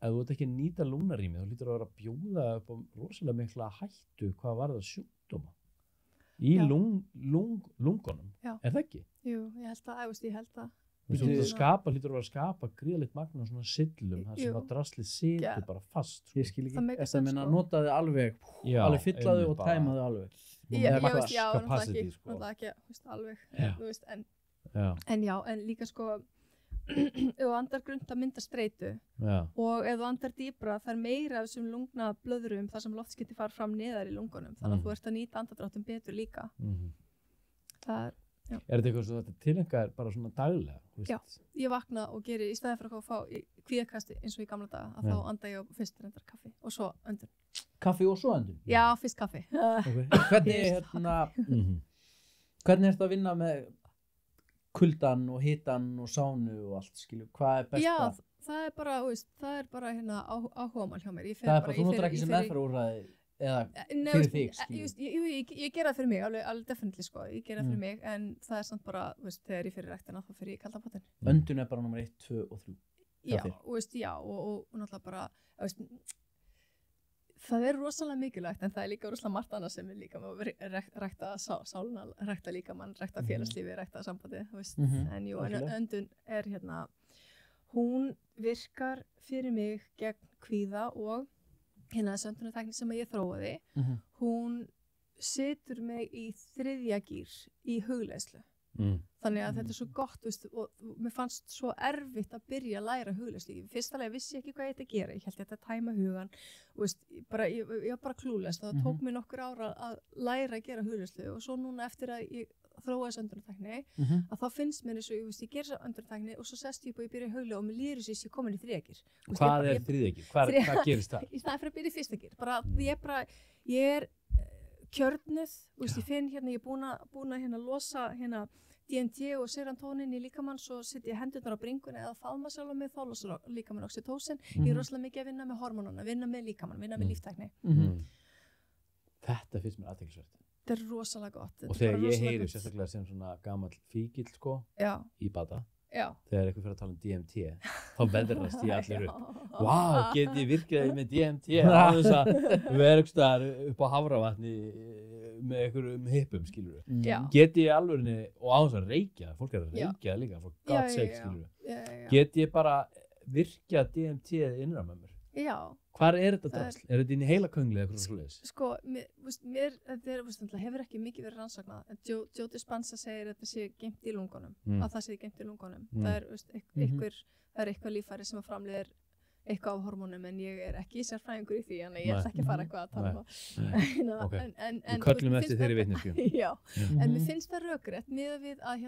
ef þú ert ekki að nýta lungnarýmið, þá lítur að vera að bjóða upp á rosalega mikla hættu hvað varðar sjúkdóma í Já. lungunum, Já. er það ekki? Jú, ég held það. Þú veist, hlýtur að vera að skapa gríðalegt magna svona sillum, það sem Jú. að draslið situr Já. bara fast. Sko. Ég skil ekki, Það makes þetta minna sense, að nota þið alveg, Já, alveg fylla þið einmitt og bara- tæma þið alveg. Já, Max veist, já, capacity, sko. náttúrulega ekki, veist, alveg, Já. þú veist, Já, en já, en líka sko, ef þú andar grunnt að mynda streitu já, og ef þú andar dýpra, það er meira af þessum lungna blöðrum þar sem loftskipti fara fram neðar í lungunum, þannig að þú ert að nýta andardráttum betur líka. Það er, Er þetta eitthvað sem þetta tilengar bara svona daglega? þú veist? Já. Ég vakna og geri, í stæði fyrir að fá kvíðakasti eins og í gamla daga, að Já. þá anda ég á fyrst reyndar kaffi og svo öndun. Kaffi og svo öndun? Já, fyrst kaffi. Okay. Hvernig er þetta að vinna með kuldan og hitan og sánu og allt, skilju? Hvað er best Já, að? það er bara, þú veist, það er bara hérna áhugamál hjá mér. Ég fer Það er bara, bara, þú notar ekki sem meðferðarúrræði eða Nei, fyrir veist, þig, skilju? ég gera það fyrir mig, alveg definitely sko, ég gera það fyrir mig, en það er samt bara, veist, þegar ég fyrir ræktina þá fyrir ég kalda pottin. Öndun er bara nummer 1, 2 og 3. Já, þér? og veist, já, og náttúrulega bara, veist, það er rosalega mikilvægt, en það er líka rosalega margt annað sem er líka með að rækta sáluna, rækta líkamann, rækta félagslífi, rækta sambandi, veist, en jú, en algjörlega. öndun er hérna, hún virkar fyrir mig gegn kvíða og hérna þessi öndunartækni sem ég þróaði, hún setur mig í 3. gír í hugleiðslu. Þannig að þetta er svo gott, veist, og mér fannst svo erfitt að byrja að læra hugleiðslu. Í fyrsta lagi vissi ég ekki hvað ég ætti að gera. Ég held ég ætti að tæma hugan. Veist, ég var bara klúlest. Það tók mér nokkur ára að læra að gera hugleiðslu og svo núna eftir að ég þróa þessu öndunartækni, að þá finnst mér eins og ég gera þessu öndunartækni og svo sest ég upp og ég byrja í hugleiðu og mér líður þess að ég er komin í 3. gír. Hvað er 3. gír? Hvað gerist það? Í staðinn fyrir að byrja í 1. gír. Ég er kjörnuð, veist, ég finn hérna, ég er búin að hérna losa hérna DMT og serotonin í líkamann, svo setja ég hendurnar á bringunni eða faðma sjálf mig, þá losar líkamann oxytocin. Ég er rosalega mikið að vinna með hormónuna, vinna með líkamann, vinna með líftækni. Þetta finnst mér athyglisvert. Þetta er rosalega gott. Og þegar ég heyri sérstaklega sem svona gamall fíkill sko, í bata, þegar eitthvað fyrir að tala um DMT, þá veðrast ég allir upp. Vá, get ég virkað með DMT á þess að vera eitthvað upp á Hafravatni með einhverjum hippum, skilur við. Get ég alveg, og á þess að reykja, fólk er að reykja líka, for God's sake, skilur við. Get ég bara virkað DMT innra með mér? Já. Hvar þetta drasl? Þetta inn í heila köngli eða eitthvað svoleiðis? Sko, þetta hefur ekki mikið verið rannsaknað, en Joe Dispenza segir að þetta sé geymt í lungunum, að það sé geymt í lungunum. Það er eitthvað líffæri sem að framleiðir eitthvað af hormónum, en ég er ekki sérfræðingur í því, en ég ætla ekki að fara eitthvað að tala um það. Við köllum eftir þeirri vitneskju. Já, en mér finnst það rökrétt miðað við að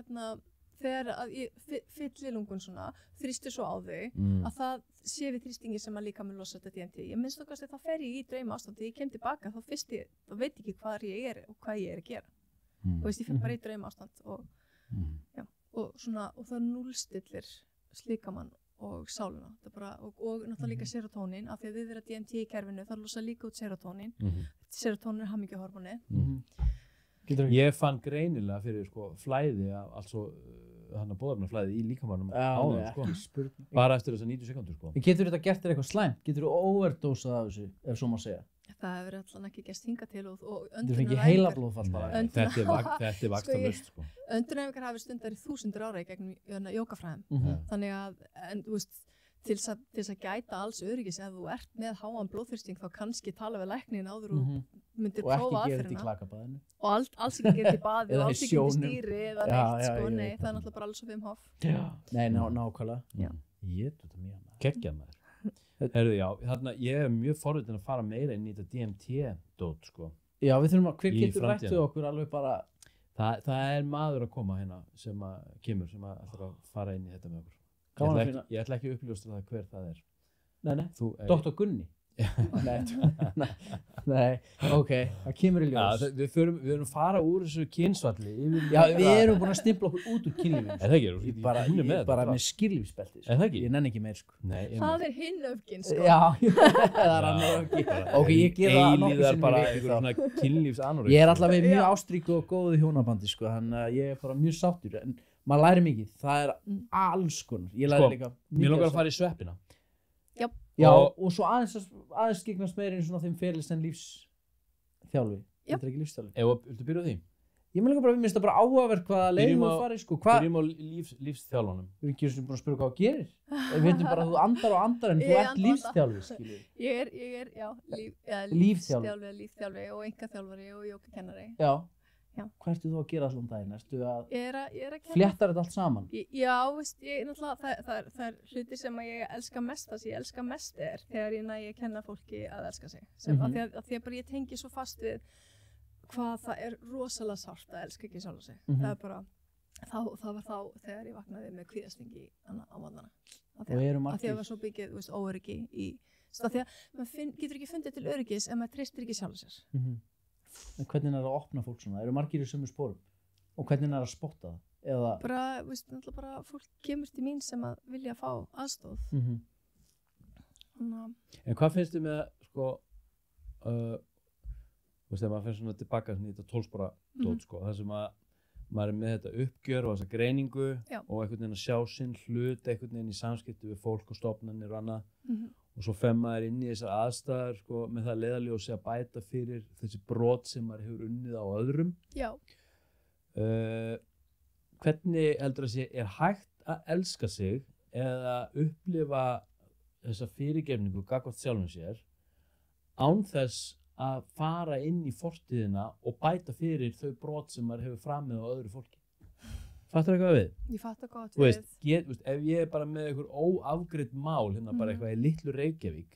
þegar að ég fylli lungun svona, þrýstur svo á þau, að það sé við þrýstingi sem að líka með losa þetta DMT. Ég minnst okkar að þá fer ég í drauma ástand, þegar ég kem tilbaka, þá veit ég ekki hvað ég er og hvað ég er að gera. Og ég fer bara í drauma ástand og það núllstillir slíkamann og sáluna. Og náttúrulega líka serotónin, af því að við erum DMT í kerfinu, það losa líka út serotónin. Serotónin er hamingjuhormóni. Ég fann greinilega fyrir flæði af allt svo boðefnaflæði í líkamannum áðan bara eftir þessar 90 sekúndur Getur þetta gert þér eitthvað slæmt? Getur þú overdosað af þessu, ef svo má segja? Það hefur allan ekki gerst hingað til og Þú fengið heilablóðfall bara. Þetta er vaxtalaust Öndunaræfingar hafi stundar í 1000 ára í gegnum jógafræðum. Þannig að, þú veist, til þess að gæta alls öryggis, ef þú ert með háan blóðþrýsting þá kannski tala við læknin áður og myndir prófa aðferðina. Og ekki gera þetta í klakabaðinu. Og alls ekki gera þetta í baði og alls ekki gera þetta í stýri eða neitt, nei, það er náttúrulega bara alls og Wim Hof. Nei, nákvæmlega. Ég þetta mjög geggjað maður. Herðu, já, þarna ég mjög forvitin að fara meira inn í þetta DMT-dót, Já, við þurfum hver getur rættu okkur alveg bara... Það maður að koma hérna sem kemur, sem ætlar að fara inn í þetta með okkur. Ég ætla ekki að uppljósta það hver það er. Nei. Dr. Gunni? Nei, ok, það kemur í ljós. Við erum fara úr þessu kynsvalli. Já, við erum búin að stimpla okkur út úr kynlífinu. Er það ekki? Bara með skýrlífsbelti. Er það ekki? Ég nenni ekki meir, Það er hinn öfgin, Já, það er annar öfgin. Ok, ég gera það nokkuð sem bara einhver svona kynlífsanorexía. Ég er allavega mjög ástríku og góð í hjónabandi, þannig að ég er bara mjög sáttur. En maður læri mikið, það er alls konar. Ég læri líka mikið. Mér langar að fara í sveppina. Já, og svo aðeins skiknast meira í svona þeim ferils en lífsþjálfi. Þetta er ekki lífsþjálfi. Viltu byrja á því? Ég meina bara, við minnst það bara áhugavert hvaða leið þú farið, Byrjum á lífsþjálfanum. Við erum ekki búin að spyrja hvað þú gerir. Við veitum bara að þú andar en þú ert lífsþjálfi, skilur. Ég er, lífsþjálfi og einkaþjálfari og jógakennari. Já. Hvað ertu þú að gera allan daginn? Ertu að Ég er að kenna. Fléttar þetta allt saman? Já, veist, það er hluti sem að ég elska mest, það sem ég elska mest er þegar ég næ að kenna fólki að elska sig. Af því að bara ég tengi svo fast við hvað það er rosalega sárt að elska ekki sjálfa sig. Það er bara, það var þá þegar ég vaknaði með kvíðastingi á morgnana. Af því að það var svo byggið, óöryggi í, af því að maður getur ekki fundið til öryggis ef maður treystir ekki sjálfa sér. En hvernig er það að opna fólk svona? Eru margir í sömu sporum? Og hvernig er það að spotta það? Eða... Bara fólk kemur til mín sem að vilja fá aðstoð. En hvað finnst þið með, þegar maður finnst svona tilbaka í þetta 12-spora dót, það sem að maður er með þetta uppgjör og þessa greiningu og einhvern veginn að sjá sinn hlut, einhvern veginn í samskipti við fólk og stofnanir og annað. Og svo fer maður inn í þessar aðstæður með það leiðarljósi að bæta fyrir þessi brot sem maður hefur unnið á öðrum. Já. Hvernig heldur það sé hægt að elska sig eða upplifa þessa fyrirgefningu gagnvart sjálfum sér án þess að fara inn í fortíðina og bæta fyrir þau brot sem maður hefur framið á öðru fólki? Fattar þú eitthvað við? Ég fattar gott við. Ef ég er bara með einhver óafgreidd mál, bara eitthvað í litlu Reykjavík,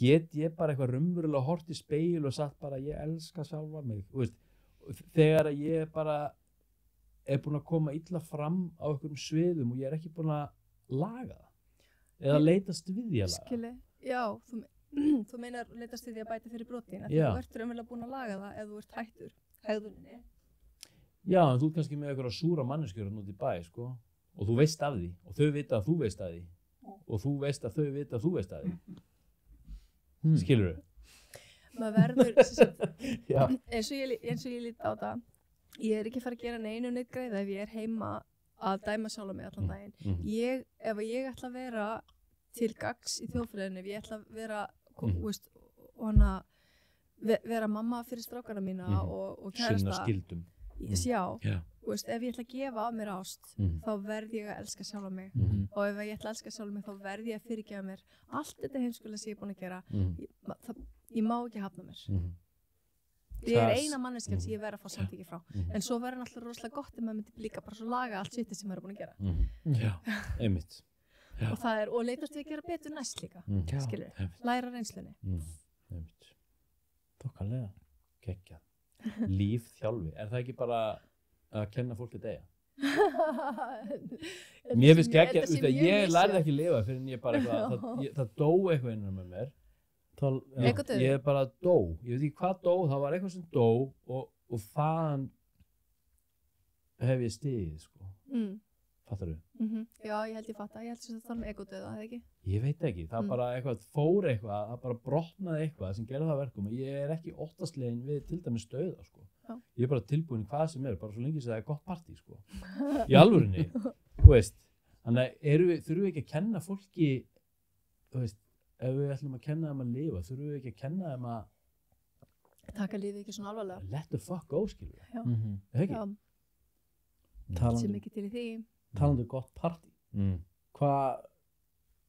get ég bara eitthvað raunverulega hort í speil og sagt bara ég elska sjálfa mig. Þegar ég bara er búin að koma illa fram á einhverjum sviðum og ég er ekki búin að laga það. Eða leitast við því að laga. Skilji, já, þú meinar leitast við því að bæta fyrir brotin. Þú ert raunverulega búin að laga það ef þú ert hættur hegðuninni. Já, en þú ert kannski með einhverja súra manneskjur út í bæ, og þú veist af því, og þau vita að þú veist af því, og þú veist að þau vita að þú veist af því. Skilurðu? Maður verður, eins og ég lít á það, ég er ekki að fara að gera neitt greiða ef ég er heima að dæma sjálfa mig allan daginn. Ef ég ætla að vera til gagns í þjóðfélaginu, ef ég ætla að vera, vera mamma fyrir strákana mína og kærasta. Sinna skildum. Já, veist, ef ég ætla að gefa af mér ást, þá verð ég að elska sjálfa mig og ef ég ætla að elska sjálfa mig, þá verð ég að fyrirgefa mér allt þetta heimskulega sem ég er búin að gera. Ég má ekki hafna mér. Ég er eina manneskjan sem ég verð að fá samþykki frá. En svo verður náttúrulega rosalega gott ef maður myndi líka bara svo laga allt shitið sem maður er búin að gera. Já, einmitt. Og leitast við að gera betur næst líka, skilur. Læra reynslunni. Einmitt. Þokkalega. Geggjað. Lífþjálfi. Er það ekki bara að kenna fólki að deyja? Mér finnst geggjað, ég lærði ekki að lifa fyrir en ég bara það dó eitthvað innan með mér. Ég bara dó. Ég veit ekki hvað dó, það var eitthvað sem dó og þaðan hef ég stigið, sko. Fattar þú? Já, ég held ég fatta. Ég held sem það tala egodauða, það ekki? Ég veit ekki. Það bara eitthvað fór eitthvað, það bara brotnaði eitthvað sem gerði það verkum og ég er ekki óttaslegin við til dæmis dauða, sko. Já. Ég er bara tilbúin hvað sem er, bara svo lengi sem það er gott partí, sko. Í alvörinni, þú veist. Þannig að þurfum við ekki að kenna fólki, þú veist, ef við ætlum að kenna þeim að lifa, þurfum við ekki að kenna þeim að taka lífið ekki svona alvarlega. Let the fuck go, skilur við. Já. Ekki? Sem ekki til í því. Talandi gott partí. Hvað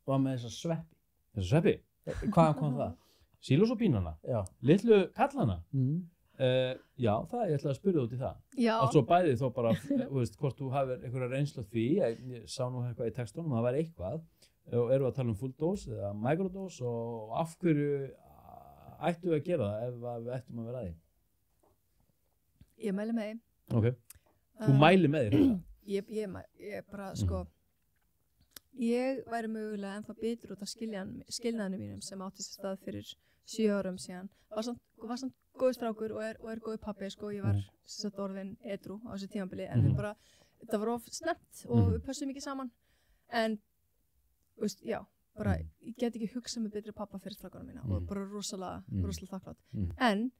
var með þessa sveppi? Þessa sveppi? Hvaðan kom það? Sílósópínana? Já. Litlu kallana? Já, ég ætla að spyrja út í það. Já. Allt svo bæði þó bara, þú veist, hvort þú hafir einhverja reynslu af því, ég sá nú eitthvað í textunum, það var eitthvað, og erum við að tala um full dose eða microdose og af hverju ættum við að gera það ef við ættum að vera að því? Ég mæli með því. Ok. Þú mæli með því? Ég bara, sko, ég væri mögulega ennþá bitur út af skilnaðinu mínum sem átti sér stað fyrir 7 árum síðan. Var samt góður strákur og er góður pabbi, sko, ég var sett orðin edrú á þessu tímabili, en við bara, þetta var of snemmt og við pössum ekki saman, en, veist, já, bara, ég get ekki hugsað með betri pappa fyrir strákunum mína og bara rosalega þakklátt. En,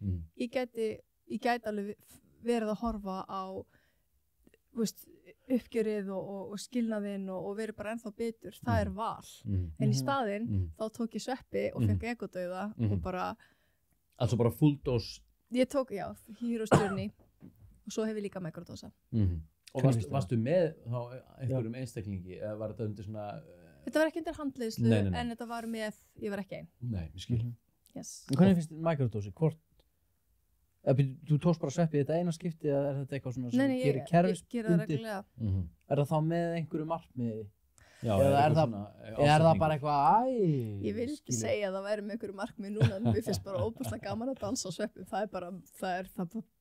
ég gæti alveg verið að horfa á, veist, uppgjörið og skilnaðinn og verið bara ennþá bitur, það er val. En í staðinn, þá tók ég sveppi og fekk egodauða og bara... Altså bara full dose? Ég tók, já, Hero's Journey og svo hef ég líka microdósa. Og varstu með þá einhverjum einstaklingi eða var þetta undir svona... Þetta var ekki undir handleiðslu, en þetta var með, ég var ekki einn. Nei, ég skil. Yes. En hvernig finnst þið microdósi? Hvort? Þú tókst bara sveppið þetta eina skipti eða er þetta eitthvað svona sem gerir kerfisbundið? Nei, ég gera það reglulega. Er það þá með einhverju markmiði? Já, eða er það bara eitthvað Ég vil ekki segja að það væri með einhverju markmið núna, en mér finnst bara óbúslega gaman að dansa á sveppum. Það er bara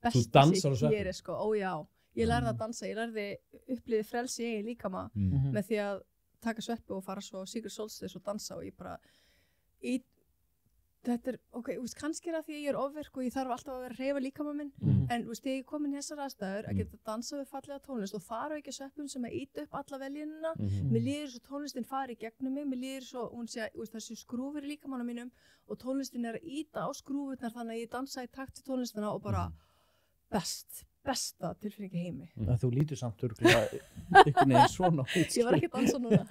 besta sem ég geri, sko. Ó já, ég lærði að dansa, ég lærði upplifið frelsi í líkama með því að taka sveppi og fara svo Secret Solstice og dansa og ég bara þetta er, ok, kannski er það því að ég er ofvirk og ég þarf alltaf að vera að hreyfa líkama minn, en þegar ég kom inn í þessar aðstæður að geta dansað við fallega tónlist og þar á ekki sveppum sem að íta upp alla veljenina, mér líður svo tónlistin fari í gegnum mig, mér líður svo, þessi skrúfur í líkamanum mínum og tónlistin er að íta á skrúfurnar þannig að ég dansa í takt til tónlistina og bara besta tilfinningi heimi. Þú lítur samt örgulega einhvern veginn svona út. Ég var ekki að dansa núna.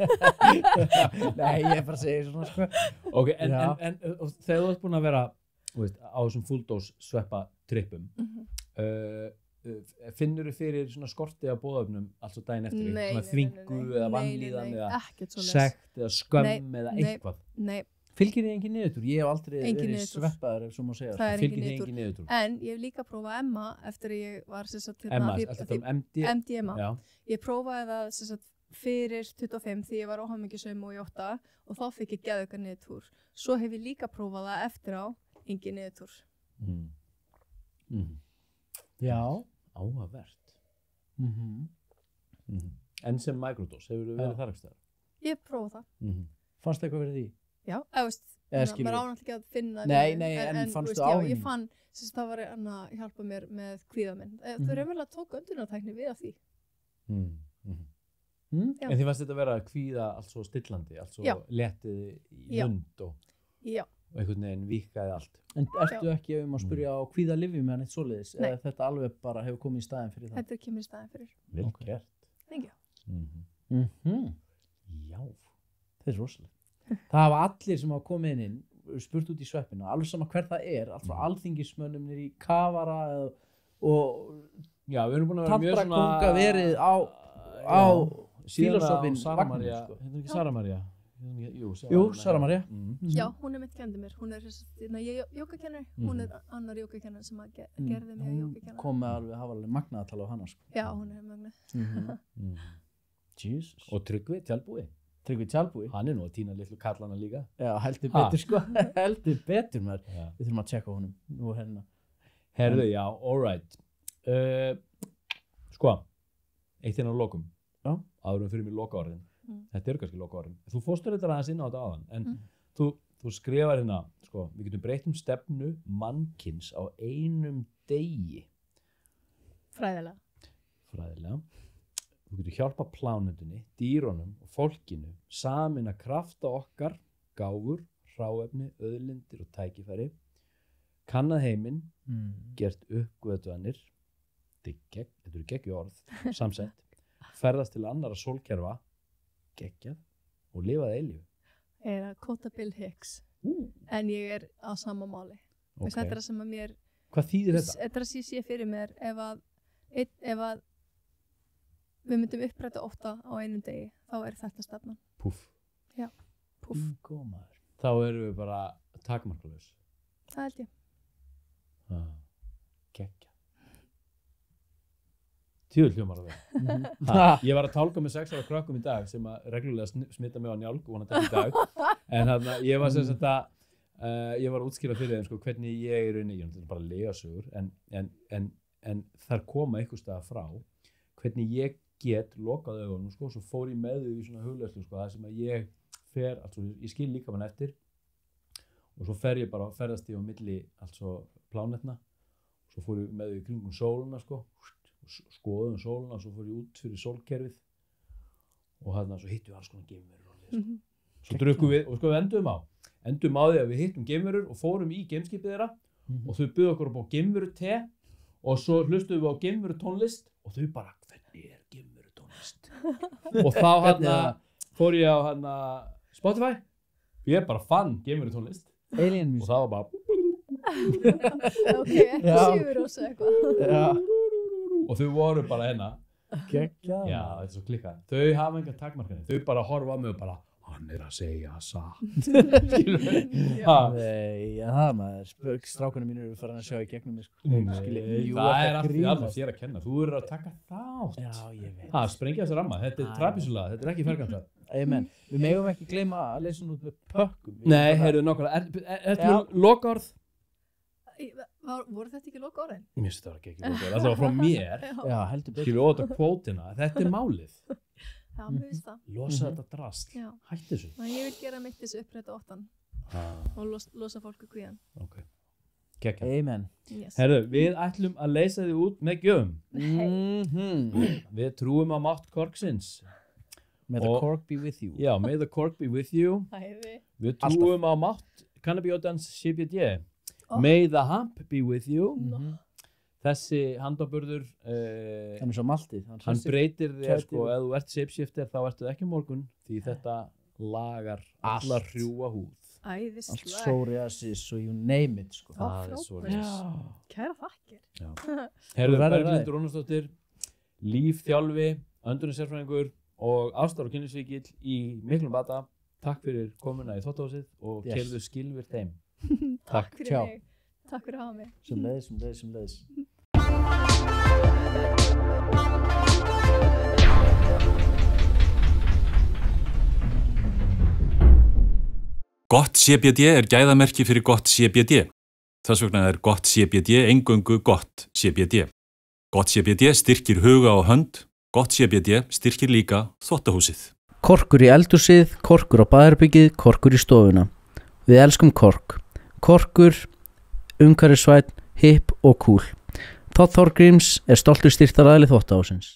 Nei, ég er bara að segja svona, sko. Ok, en þegar þú ert búin að vera á þessum full dose sveppa trippum, finnur þú fyrir svona skorti á boðefnum alls og daginn eftir, svona þvingu eða vanlíðan eða sekt eða skömm eða eitthvað? Nei. Fylgir þið engin niðurtúr? Ég hef aldrei verið sveppaður, ef svo má segja. Það er engin niðurtúr. En ég hef líka prófað Emma eftir að ég var MDMA. Ég prófaði það fyrir 25 því ég var óhamingjusaum og í 8 og þá fikk ég geðauka niðurtúr. Svo hef ég líka prófað það eftir á engin niðurtúr. Já. Áhugavert. En sem microdose, hefur þú verið þar ekki stæðar? Ég prófað það. Fannst það eitthvað verið því? Já, maður ánátt ekki að finna Nei, en fannstu ávinning? Ég fann, það var að hjálpa mér með kvíða minn. Þau raunverulega tók öndunartækni við af því. En því fannst þetta að vera kvíða allt svo stillandi, allt svo letið í hund og einhvern veginn víkkaði allt. En ertu ekki að spyrja á kvíða lyfjum eða neitt svoleiðis? Eða þetta alveg bara hefur komið í staðinn fyrir það? Þetta kemur í staðinn fyrir. Vel gert. Thank you. Já. Það er rosalega. Það hafa allir sem hafa komið inn spurt út í sveppina, alveg sama hver það er, allt frá alþingismönnum niður í kafara og Já, við erum búin að vera mjög svona tantrakónga verið á fílósófin Sara vagninn, María, sko. hérna ekki Sara María? Jú, Sara María. Já, hún mitt kendi mér, hún ég jógakennari, hún annar jógakennari sem að gerði mig að jógakennari. Kom með alveg, hafa alveg magnað að tala á hana, sko. Já, hún mögnuð. Jesus. Og Tryggvi Tjaldbúi, Tjalbúi. hann nú að týna litlu kallana líka. Já, heldur betur, sko. Heldur betur, maður. Já. Við þurfum að tjekka honum. Nú hérna. Herðu, já, alright. Sko, eitt hérna á lokum. Já. Áður fyrir mig lokaorðin. Þetta eru kannski lokaorðin. Þú fórstur þetta aðeins inn á þetta áðan, en þú skrifar hérna, sko, við getum breytt stefnu mannkins á einum degi. Fræðilega. Þú getur hjálpa plánundinni, dýrunum og fólkinu samin að krafta okkar, gáfur, hráefni, auðlindir og tækifæri, kannað heiminn, gert uppgötvanir, þetta eru geggju orð, samsett, ferðast til annara sólkerfa, geggjað og lifaði eilífu. Ég er að kóta Bill Hicks, en ég er á sama máli. Okay. Þetta er það sem að mér... Hvað þýðir þetta? Þetta er að sé fyrir mér ef að við myndum uppræta 8 á einum degi, þá er þetta stefnan. Púff. Já, púff. Gómaður. Þá erum við bara takmarkalaus. Það held ég. Geggjað. Tjóðl hljómar það. Ég var að tálka með 6 ára krökkum í dag sem að reglulega smita mig á njálg og vonandi ekki í dag. En ég var sem sagt að ég var að útskýra fyrir þeim sko, hvernig ég er rauninni, ég er bara að lega sögur, en þar koma einhvers staðar frá hvernig ég get lokað augunum sko, svo fór ég með þau í svona hugleiðslu sko, það sem að ég fer, altså ég skil líka mann eftir og svo fer ég bara, ferðast ég á milli altså plánetna, svo fór ég með þau í kringum sóluna sko, skoðum sóluna, svo fór ég út fyrir sólkerfið og þarna svo hittum við alls konar geimverur og sko. Svo drukkum við og sko við endum á því að við hittum geimverur og fórum í geimskipið þeirra og þau buðu okkur upp á geimveru te og svo hlustuðum við á geimveru tónlist og þau bara, hvernig er geimveru tónlist? Og þá fór ég á Spotify, ég bara fann geimveru tónlist Alien og það var bara Ok, ekki Sigurós eitthvað. og þau voru bara Geggjað. já, þetta er svo klikkað, þau hafa enga takmarkanir, þau bara horfa á mig og bara hann er að segja satt. Nei, það maður, strákunum mínir eru farin að sjá í gegnum mig, sko. Það er alltaf þér að kenna, þú eru að taka þátt. Já, ég veit. Sprengja þessi ramma, þetta er trapisula, þetta er ekki fergantað. Amen. Við megum ekki gleyma að leysa hún út með pökkum. Nei, heyrðu nákvæmlega, þetta er lokaorð. Voru þetta ekki lokaorðin? Mér finnst það ekki lokaorð, það var frá mér. Já, heldur betur. Skilju óta kvótina, þetta er málið. Já, mér finnst það. Losa þetta drast, Já. hætti þessu. Ég vil gera mitt þessu uppræta 8 og losa fólku kvíðan. Ok, geggjað. Amen. Yes. Herðu, við ætlum að leysa þið út með gjöfum. Við trúum á mátt korksins. May the cork be with you. Já, may the cork be with you. Æði. Við trúum á mátt kannabiótans CBD. May the hamp be with you. Þessi handaburður, Hann er svo maltið. hann breytir þér sko, ef þú ert shapeshifter þá ertu ekki á morgun því þetta lagar alla hrjúa húð. Æðislega. Allt psoriasis og you name it, sko. Það er svoleiðis. Kæra þakkir. Herðu, verður Berglundur Rúnarsdóttir, lífþjálfi, öndrunarsérfræðingur og ástar og kynlífsvíkill í miklum bata. Takk fyrir komuna í Þvottahúsið og keyrðu skilvirkt heim. Takk fyrir Tjá. mig. Takk fyrir að hafa mig. Sem leiðis. Gott CBD er gæðamerki fyrir gott CBD. Þess vegna er gott CBD eingöngu gott CBD. Gott CBD styrkir huga og hönd, gott CBD styrkir líka þvottahúsið. Korkur í eldhúsið, korkur á baðherbergið, korkur í stofuna. Við elskum kork. Korkur, umhverfisvænn, hipp og cool. Todd Thorgríms er stoltur styrktaraðili Þvottahússins.